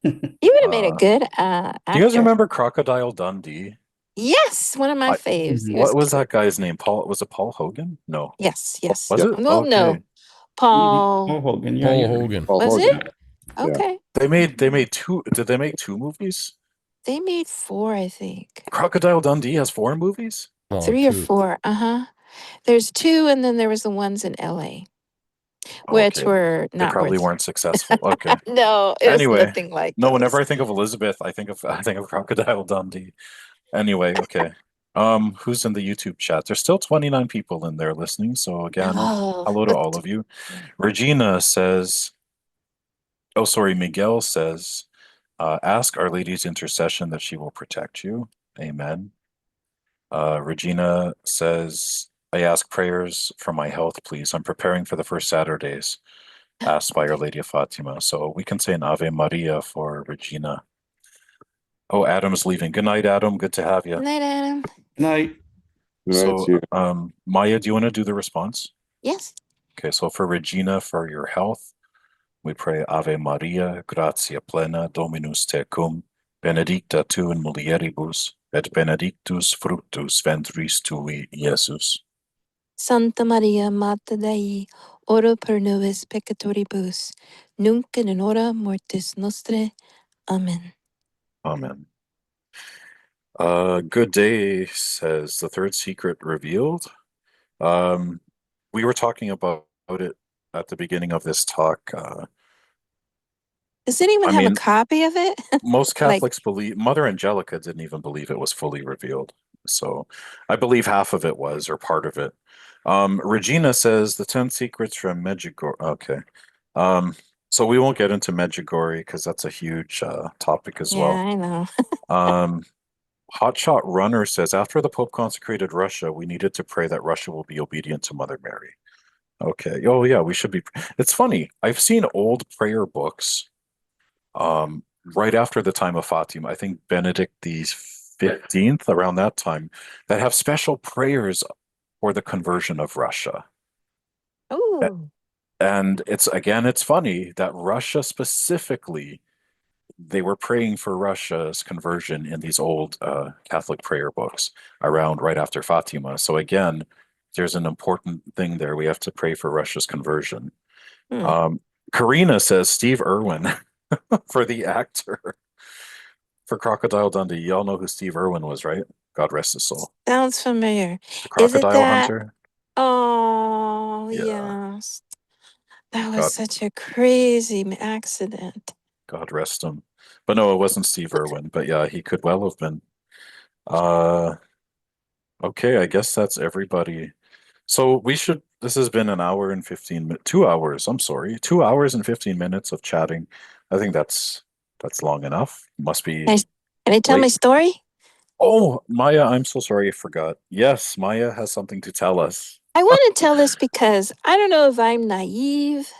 You would have made a Uh, good do you guys actor. remember Crocodile Dundee? Yes, one of my I faves. He Mhm. was what was cute. that guy's name? Paul, was it Paul Hogan? No. Yes, yes. Was Yep. it? Well, no, Okay. Oh, Paul. Hogan. Yeah, Paul you're right. Hogan. Paul Was Hogan. it? Yeah. Yeah. Okay. They made two. Did they make two movies? They made four, I think. Crocodile Dundee has four movies? Oh, Three or two. four. Uh-huh. There's two, and then there was the ones in LA, which Okay. were They not probably worth. weren't successful. Okay. No, it was Anyway, nothing like no, whenever those. I think of Elizabeth, I think of Crocodile Dundee. Anyway, okay. Who's in the YouTube chat? There's still 29 people in there listening, so again, Oh, hello to but all of you. Regina says, oh, sorry, Miguel says, ask Our Lady's intercession that she will protect you. Amen. Regina says, I ask prayers for my health, please. I'm preparing for the first Saturdays. asked by Our Lady of Fatima. So we can say an Ave Maria for Regina. Oh, Adam's leaving. Good night, Adam. Good to have you. Good night, Adam. Good night. So, Maya, do you want to do the response? Yes. Okay, so for Regina, for your health, we pray Ave Maria, gratia plena, Dominus tecum, benedicta tu in mulieribus, et benedictus fructus ventris tui, Iesus. Santa Maria, Mater Dei, ora pro nobis peccatoribus, nunc et in hora mortis nostrae. Amen. Amen. Good day, says the third secret revealed. We were talking about it at the beginning of this talk. Does anyone have a copy of it? Most Catholics believe, Mother Angelica didn't even believe it was fully revealed. So I believe half of it was, or part of it. Regina says the 10 secrets from Medjugorje. Okay. So we won't get into Medjugorje because that's a huge topic as well. Yeah, I know. Hotshot Runner says, after the Pope consecrated Russia, we needed to pray that Russia will be obedient to Mother Mary. Okay. Oh, yeah, we should be. It's funny. I've seen old prayer books right after the time of Fatima. I think Benedict the 15th, around that time, that have special prayers for the conversion of Russia. Oh. And it's funny that Russia specifically, they were praying for Russia's conversion in these old Catholic prayer books around right after Fatima. So again, there's an important thing there. We have to pray for Russia's conversion. Karina says Steve Irwin for the actor for Crocodile Dundee. Y'all know who Steve Irwin was, right? God rest his soul. Sounds familiar. The crocodile hunter. Oh, Yeah. yes. That was such a crazy accident. God rest him. But no, it wasn't Steve Irwin. But yeah, he could well have been. Okay, I guess that's everybody. So this has been an hour and 15 minutes, 2 hours, I'm sorry, 2 hours and 15 minutes of chatting. I think that's long enough. Must be. Can I tell my story? Oh, Maya, I'm so sorry I forgot. Yes, Maya has something to tell us. I want to tell this because I don't know if I'm naive,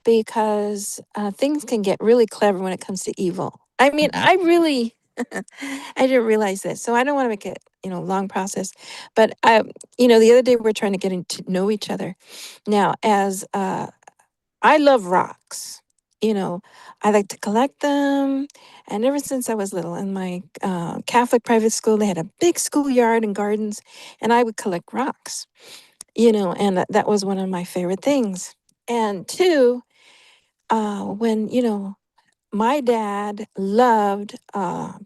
because things can get really clever when it comes to evil. I mean, I really, I didn't realize this, so I don't want to make it, long process. But the other day we were trying to get to know each other. Now, as I love rocks, I like to collect them, and ever since I was little, in my Catholic private school, they had a big schoolyard and gardens, and I would collect rocks. And that was one of my favorite things. And two, when my dad loved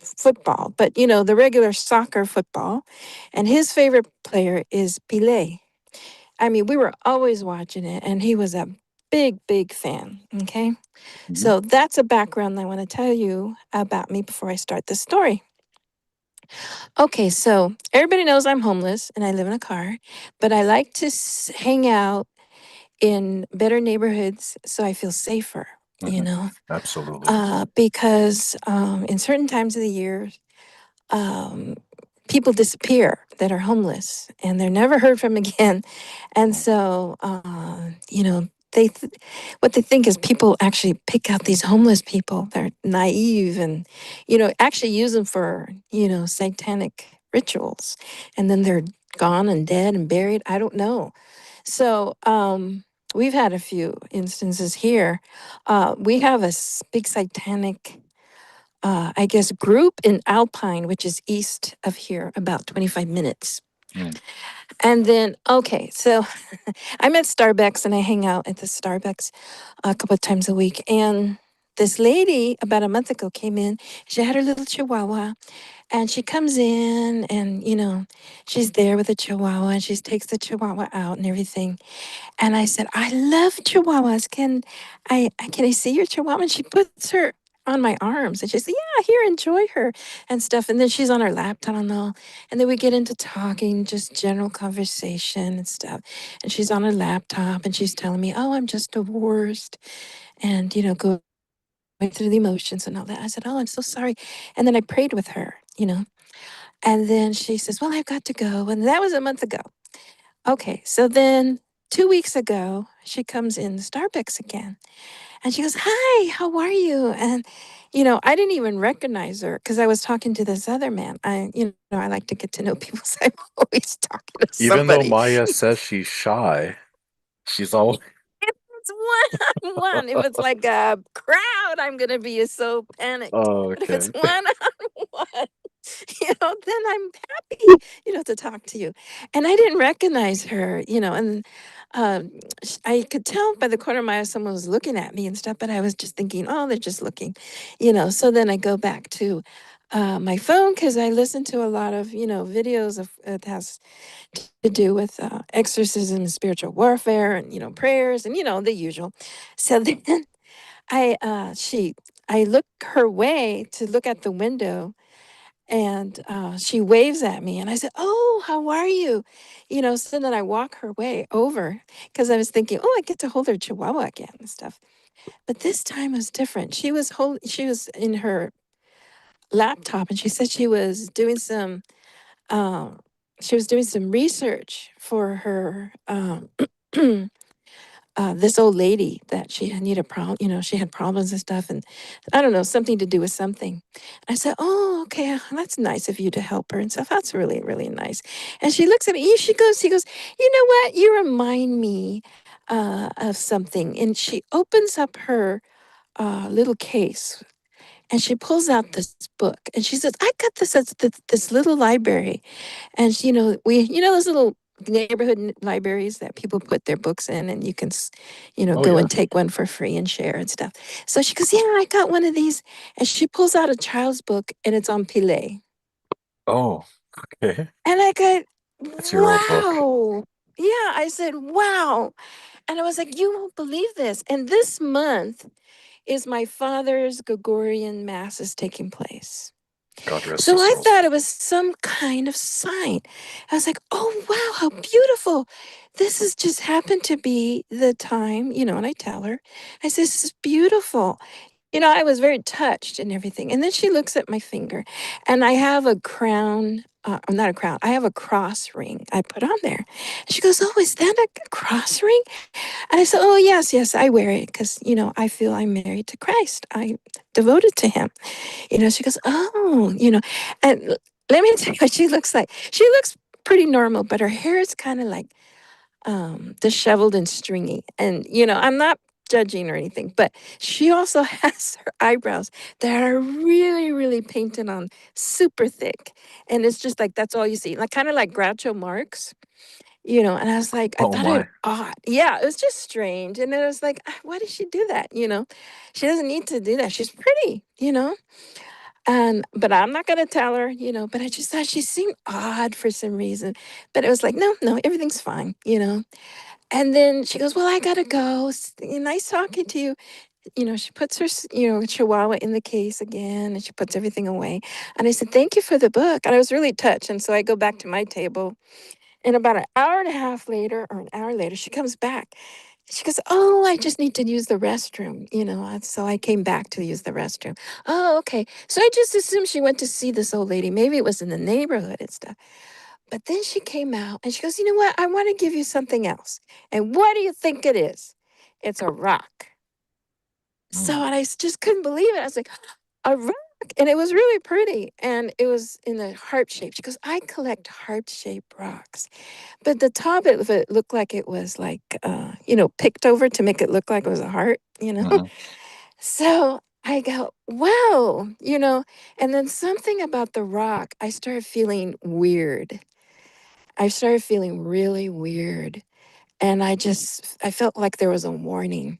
football, but the regular soccer football, and his favorite player is Pelé. I mean, we were always watching it, and he was a big fan. Okay, so that's a background I want to tell you about me before I start the story. Okay, so everybody knows I'm homeless and I live in a car, but I like to hang out in better neighborhoods so I feel safer, Absolutely. Because in certain times of the year, people disappear that are homeless and they're never heard from again. And so, what they think is people actually pick out these homeless people. They're naive and, actually use them for, satanic rituals. And then they're gone and dead and buried. I don't know. So, we've had a few instances here. We have a big satanic, I guess, group in Alpine, which is east of here, about 25 minutes. And then, okay, so I'm at Starbucks and I hang out at the Starbucks a couple of times a week. And this lady about a month ago came in. She had her little chihuahua, and she comes in and, she's there with the chihuahua, and she takes the chihuahua out and everything. And I said, I love chihuahuas. Can I see your chihuahua? And she puts her on my arms and she said, yeah, here, enjoy her and stuff. And then she's on her laptop and all. And then we get into talking, just general conversation and stuff. And she's on her laptop and she's telling me, oh, I'm just divorced. And, going through the emotions and all that. I said, oh, I'm so sorry. And then I prayed with her, And then she says, well, I've got to go. And that was a month ago. Okay, so then 2 weeks ago, she comes in Starbucks again. And she goes, "Hi, how are you?" And, I didn't even recognize her because I was talking to this other man. I like to get to know people, so I'm always talking to Even though somebody. Maya says she's shy, she's always If it's one-on-one, if it's like a crowd, I'm going to be so panicked. oh, But if it's okay. one-on-one, then I'm happy, to talk to you. And I didn't recognize her, and I could tell by the corner of my eye someone was looking at me and stuff, but I was just thinking, oh, they're just looking, So then I go back to my phone because I listen to a lot of, videos of it has to do with exorcism, spiritual warfare, and, prayers and, the usual. So then I look her way to look at the window and she waves at me and I said, "Oh, how are you?" So then I walk her way over because I was thinking, oh, I get to hold her chihuahua again and stuff. But this time was different. She was in her laptop and she said um, she was doing some research for her this old lady that she had needed problem, she had problems and stuff, and I don't know, something to do with something. I said, "Oh, okay, that's nice of you to help her and stuff. That's really, really nice." And she looks at me. He goes, "You know what? You remind me of something." And she opens up her little case and she pulls out this book and she says, "I got this at this little library." And those little neighborhood libraries that people put their books in, and you can, Oh go yeah. and take one for free and share and stuff. So she goes, "Yeah, I got one of these," and she pulls out a child's book, and it's on Pile. Oh, okay. And I go, That's your old book. "Wow." Yeah, I said, "Wow." And I was like, "You won't believe this." And this month is my father's Gregorian Mass is taking place. God rest So his I soul. thought it was some kind of sign. I was like, "Oh, wow, how beautiful. This has just happened to be the time," and I tell her, I said, "This is beautiful." I was very touched and everything. And then she looks at my finger and I have a crown, not a crown, I have a cross ring I put on there. She goes, "Oh, is that a cross ring?" And I said, "Oh, yes, yes, I wear it because, I feel I'm married to Christ. I'm devoted to him." She goes, "Oh," and let me tell you what she looks like. She looks pretty normal, but her hair is kind of like disheveled and stringy. And, I'm not judging or anything, but she also has her eyebrows that are really, really painted on super thick. And it's just like, that's all you see, like kind of like Groucho Marx. And I was like, I Oh thought it my. odd. Yeah, it was just strange. And then I was like, why does she do that? She doesn't need to do that. She's pretty. And but I'm not gonna tell her, but I just thought she seemed odd for some reason. But it was like, no, no, everything's fine. And then she goes, "Well, I gotta go. Nice talking to you." She puts her, chihuahua in the case again and she puts everything away. And I said, "Thank you for the book." And I was really touched. And so I go back to my table. And about an hour and a half later, or an hour later, she comes back. She goes, "Oh, I just need to use the restroom," and so I came back to use the restroom. "Oh, okay." So I just assumed she went to see this old lady. Maybe it was in the neighborhood and stuff. But then she came out and she goes, "You know what? I want to give you something else." And what do you think it is? It's a rock. So Mm. and just couldn't believe it. I was like, "A rock?" And it was really pretty. And it was in a heart shape. She goes, "I collect heart shaped rocks." But the top of it looked like it was like, picked over to make it look like it was a heart. Mhm. So I go, "Wow," and then something about the rock, I started feeling weird. I started feeling really weird. And I felt like there was a warning.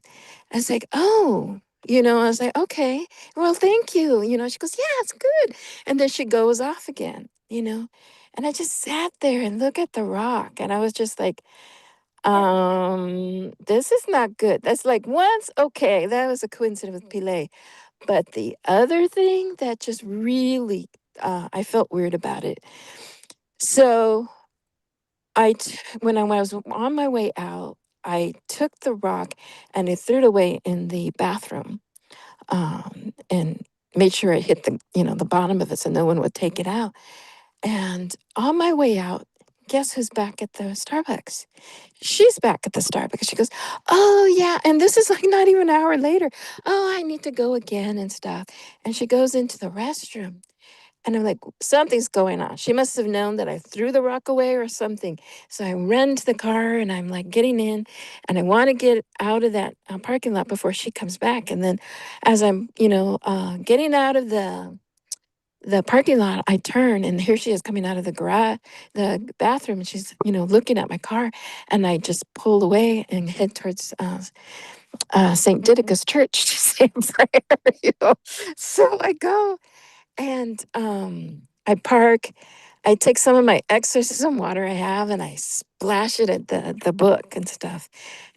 I was like, "Oh," I was like, "Okay, well, thank you." She goes, "Yeah, it's good." And then she goes off again. And I just sat there and looked at the rock. And I was just like, this is not good. That's like once, okay, that was a coincidence with Pile. But the other thing that just really, I felt weird about it. So when I was on my way out, I took the rock and I threw it away in the bathroom, and made sure it hit the bottom of it so no one would take it out. And on my way out, guess who's back at the Starbucks? She's back at the Starbucks. She goes, oh, yeah. And this is like not even an hour later. Oh, I need to go again and stuff. And she goes into the restroom. And I'm like, something's going on. She must have known that I threw the rock away or something. So I run to the car and I'm like getting in and I want to get out of that parking lot before she comes back. And then as I'm, getting out of the parking lot, I turn and here she is coming out of the garage, the bathroom, and she's, looking at my car. And I just pull away and head towards St. Didaca's church to say a prayer. So I go and I park. I take some of my exorcism water I have and I splash it at the book and stuff.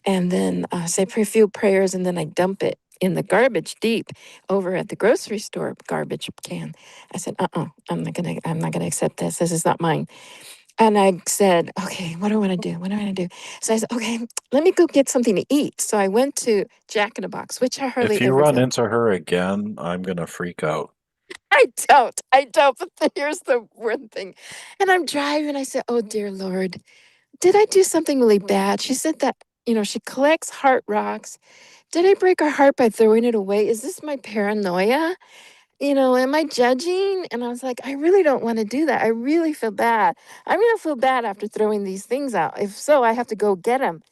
And then say a few prayers and then I dump it in the garbage deep over at the grocery store garbage can. I said, I'm not gonna accept this. This is not mine. And I said, okay, what do I want to do? What do I want to do? So I said, okay, let me go get something to eat. So I went to Jack in the Box, which I hardly If you ever run do. into her again, I'm gonna freak out. I don't. But here's the one thing. And I'm driving. I said, oh, dear Lord, did I do something really bad? She said that, she collects heart rocks. Did I break her heart by throwing it away? Is this my paranoia? Am I judging? And I was like, I really don't want to do that. I really feel bad. I'm going to feel bad after throwing these things out. If so, I have to go get them.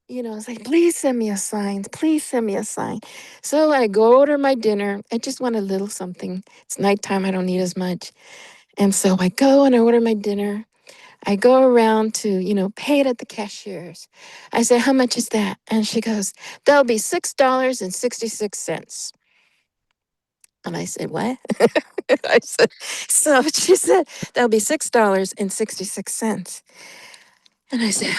It's like, please send me a sign. Please send me a sign. So I go order my dinner. I just want a little something. It's nighttime. I don't need as much. And so I go and I order my dinner. I go around to, pay it at the cashier's. I say, how much is that? And she goes, that'll be $6.66. And I said, what? I said, so she said, that'll be $6.66. And I said,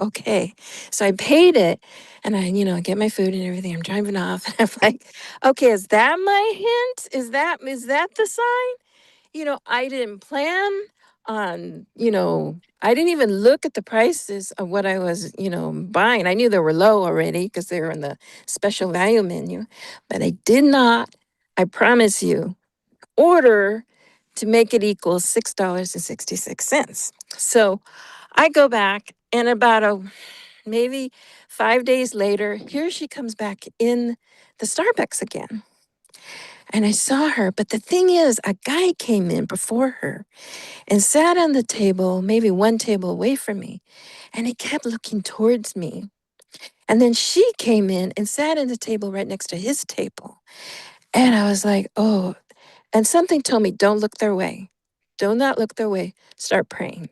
okay. So I paid it and I, get my food and everything. I'm driving off. And I'm like, okay, is that my hint? Is that the sign? I didn't plan on, I didn't even look at the prices of what I was, buying. I knew they were low already because they were in the special value menu, but I did not, I promise you, order to make it equal $6.66. So I go back and about maybe 5 days later, here she comes back in the Starbucks again. And I saw her, but the thing is, a guy came in before her and sat on the table, maybe one table away from me, and he kept looking towards me. And then she came in and sat at the table right next to his table. And I was like, oh, and something told me, don't look their way. Do not look their way. Start praying.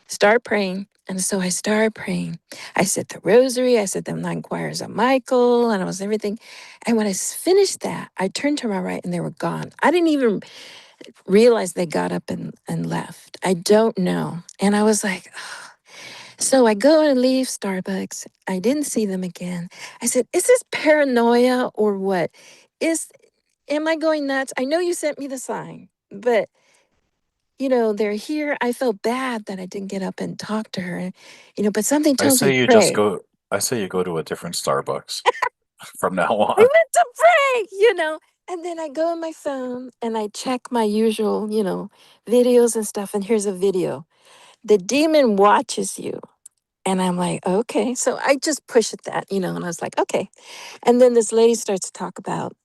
Start praying. And so I started praying. I said the rosary, I said the 9 choirs of Michael, and I was everything. And when I finished that, I turned to my right and they were gone. I didn't even realize they got up and left. I don't know. And I was like, "Ugh." So I go and leave Starbucks. I didn't see them again. I said, is this paranoia or what? Am I going nuts? I know you sent me the sign, but they're here. I felt bad that I didn't get up and talk to her, but something I tells me say you just pray. go. I say you go to a different Starbucks from now I on. went to pray. And then I go on my phone and I check my usual, videos and stuff. And here's a video. The demon watches you. And I'm like, okay. So I just push at that, and I was like, okay. And then this lady starts to talk about,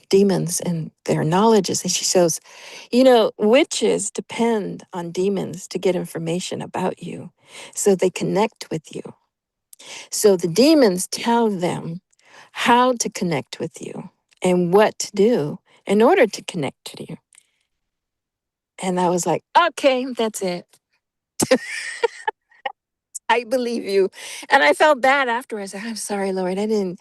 demons and their knowledges. And she shows, witches depend on demons to get information about you. So they connect with you. So the demons tell them how to connect with you and what to do in order to connect to you. And I was like, okay, that's it. I believe you. And I felt bad afterwards. I'm sorry, Lord. I didn't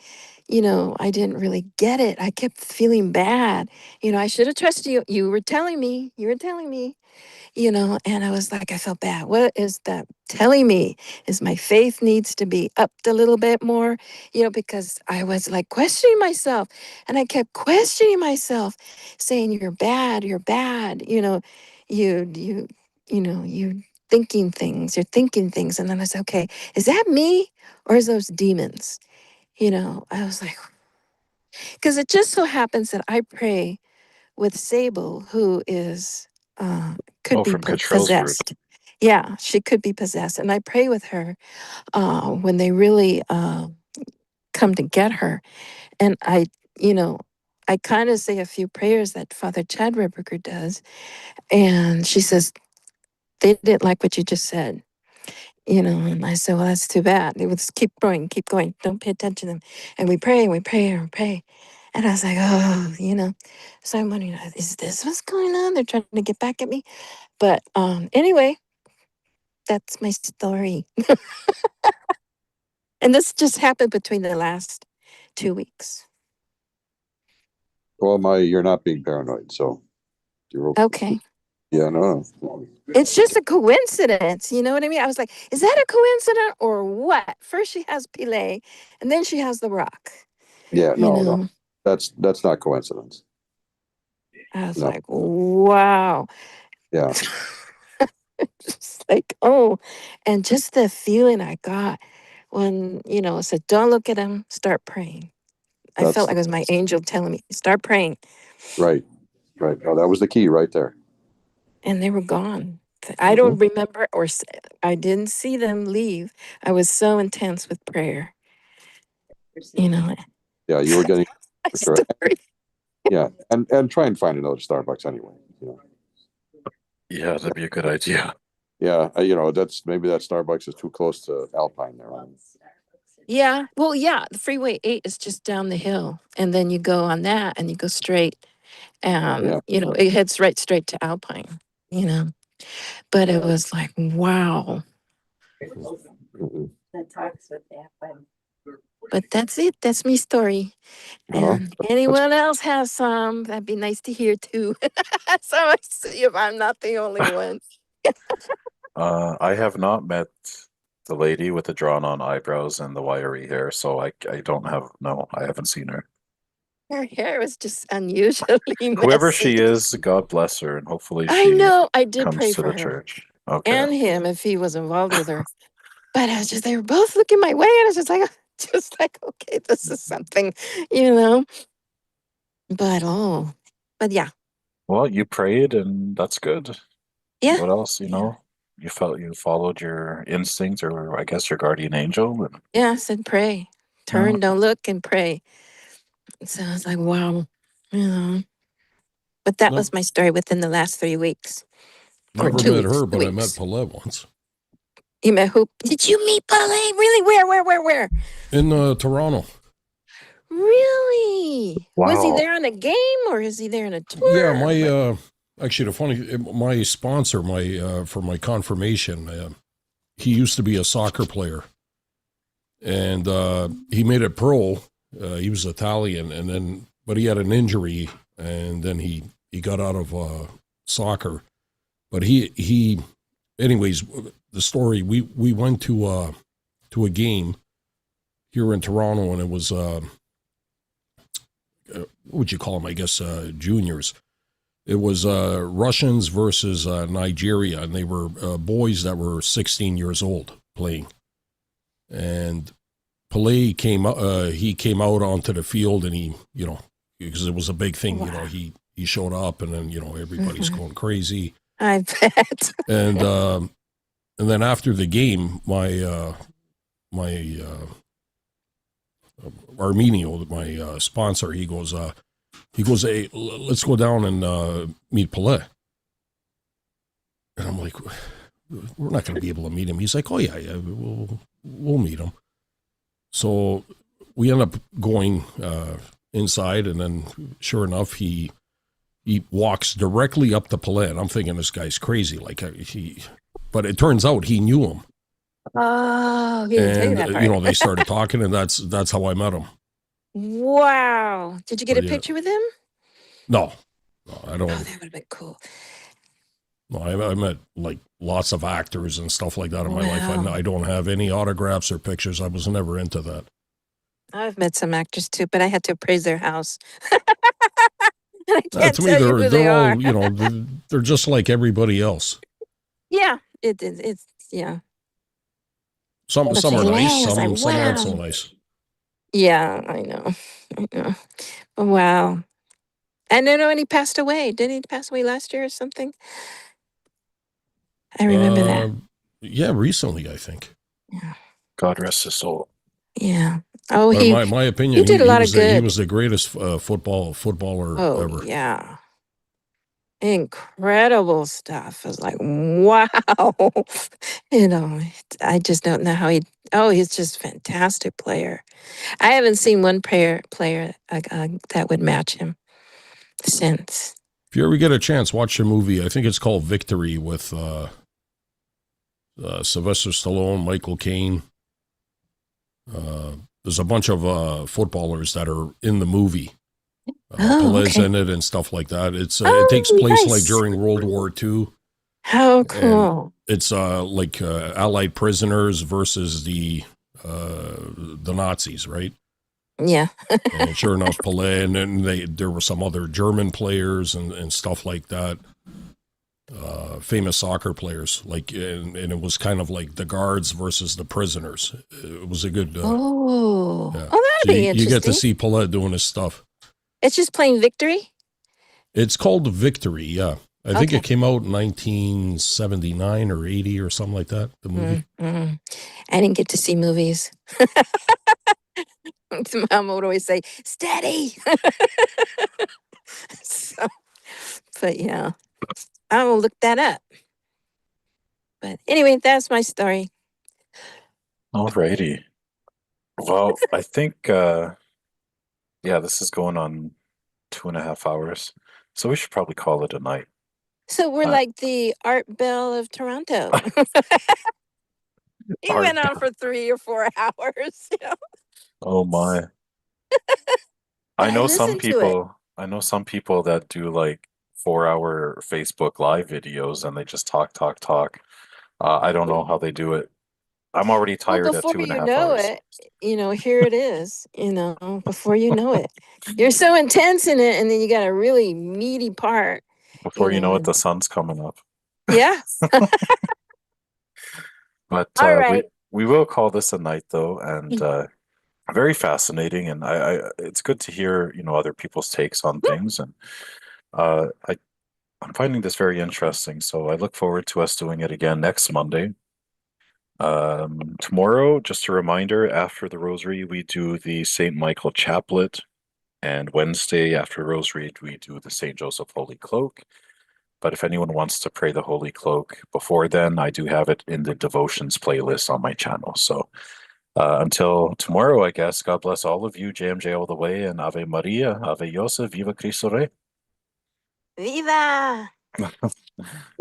really get it. I kept feeling bad. I should have trusted you. You were telling me. And I was like, I felt bad. What is that telling me? Is my faith needs to be upped a little bit more, because I was like questioning myself and I kept questioning myself saying, you're bad, you you're thinking things. And then I said, okay, is that me or is those demons? I was like, because it just so happens that I pray with Sable, who is, could Oh, be from Cottrell's group. possessed. Yeah, she could be possessed. And I pray with her when they really come to get her. And I kind of say a few prayers that Father Chad Ripperger does. And she says, they didn't like what you just said. And I said, well, that's too bad. It was keep going, keep going. Don't pay attention to them. And we pray and we pray and we pray. And I was like, oh. So I'm wondering, is this what's going on? They're trying to get back at me. But anyway, that's my story. And this just happened between the last 2 weeks. Well, you're not being paranoid, so you're okay. Okay. Yeah, no. It's just a coincidence. You know what I mean? I was like, is that a coincidence or what? First she has Pile and then she has the rock. Yeah, no. That's not coincidence. I was like, wow. Yeah. Just like, and just the feeling I got when, it said, don't look at him, start praying. I felt like it was my angel telling me, start praying. Right. Oh, that was the key right there. And they were gone. I don't remember, I didn't see them leave. I was so intense with prayer. Yeah, you were getting Sure. Yeah, and try and find another Starbucks anyway. Yeah, that'd be a good idea. Yeah, maybe that Starbucks is too close to Alpine there. Yeah. Well, yeah, the Freeway 8 is just down the hill. And then you go on that and you go straight. And, it heads right straight to Alpine, But it was like, wow. But that's it. That's my story. And anyone else has some, that'd be nice to hear too. So I see if I'm not the only one. I have not met the lady with the drawn-on eyebrows and the wiry hair, so I haven't seen her. Her hair was just unusually messy. Whoever she is, God bless her, and hopefully I know. I did comes pray to for the her church. Okay. and him if he was involved with her. But I was just, they were both looking my way, and I was just like, okay, this is something, But yeah. Well, you prayed, and that's good. Yeah. What else? You felt you followed your instincts, or I guess your guardian angel. Yeah, I said pray. Turn, don't look, and pray. So I was like, wow. But that was my story within the last 3 weeks. Never met her, but I met Paulette once. You met who? Did you meet Paulette? Really? Where? In Toronto. Really? Wow. Was he there on a game or is he there in a tour? Yeah, actually, my sponsor, for my confirmation, he used to be a soccer player, and he made it pro. He was Italian, but he had an injury, and then he got out of soccer. But anyways, the story, we went to a game here in Toronto, and it was what would you call them? I guess juniors. It was Russians versus Nigeria, and they were boys that were 16 years old playing. And Pelé came out onto the field, and he, because it was a big thing, wow. He showed up, and then everybody's going crazy. I bet. And then after the game, my Armenio, my sponsor, he goes, hey, let's go down and meet Pelé. And I'm like, we're not going to be able to meet him. He's like, oh yeah, we'll meet him. So we end up going inside, and then sure enough, he walks directly up to Pelé, and I'm thinking this guy's crazy. But it turns out he knew him. Oh, he didn't tell you that part. They started talking, and that's how I met him. Wow! Did you get a picture with him? No, I don't. Oh, that would have been cool. No, I met like lots of actors and stuff like that in my life. I don't have any autographs or pictures. I was never into that. I've met some actors too, but I had to appraise their house. To me, they're all they're just like everybody else. Yeah, it's yeah. Some are nice, some aren't so nice. Yeah, I know. Wow. And I know, and he passed away. Didn't he pass away last year or something? I remember that. Yeah, recently, I think. Yeah. God rest his soul. Yeah. Oh, But he my opinion, did a lot of he good. was the greatest footballer Oh, ever. yeah. Incredible stuff. I was like, wow. You know, I just don't know how he's just a fantastic player. I haven't seen one player that would match him since. If you ever get a chance, watch the movie. I think it's called Victory with Sylvester Stallone, Michael Caine. There's a bunch of footballers that are in the movie. Pelé's Okay. in it and stuff like that. It Oh, takes place like nice. during World War II. How cool. It's like Allied prisoners versus the Nazis, right? Yeah. And sure enough, Pelé, and then there were some other German players and stuff like that. Famous soccer players, like, and it was kind of like the guards versus the prisoners. It was a good. Yeah. Yeah. Oh, that'd So be interesting. you get to see Pelé doing his stuff. It's just plain Victory? It's called Victory, yeah. I think Okay. it came out in 1979 or 80 or something like that, the movie. Mm-hmm. I didn't get to see movies. Mom would always say, steady. So, but yeah, I will look that up. But anyway, that's my story. Alrighty. Well, I think, this is going on 2.5 hours. So we should probably call it a night. So we're like the Art Bell of Toronto. He went on for 3 or 4 hours. You know? Oh my. I know some people that do like 4-hour Facebook Live videos and they just talk. I don't know how they do it. I'm already tired at before 2.5 you know hours. it, here it is, before you know it. You're so intense in it, and then you got a really meaty part. Before you know it, the sun's coming up. Yeah. But All right. we will call this a night though, and very fascinating. And I it's good to hear, other people's takes on things. And I'm finding this very interesting. So I look forward to us doing it again next Monday. Tomorrow, just a reminder, after the Rosary, we do the St. Michael Chaplet. And Wednesday, after Rosary, we do the St. Joseph Holy Cloak. But if anyone wants to pray the Holy Cloak before then, I do have it in the devotions playlist on my channel. So until tomorrow, I guess, God bless all of you, JMJ all the way, and Ave Maria, Ave Joseph, Viva Cristo Rey. Viva!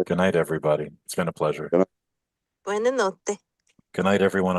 Good night, everybody. It's been a pleasure. Good night. Buena notte. Good night, everyone.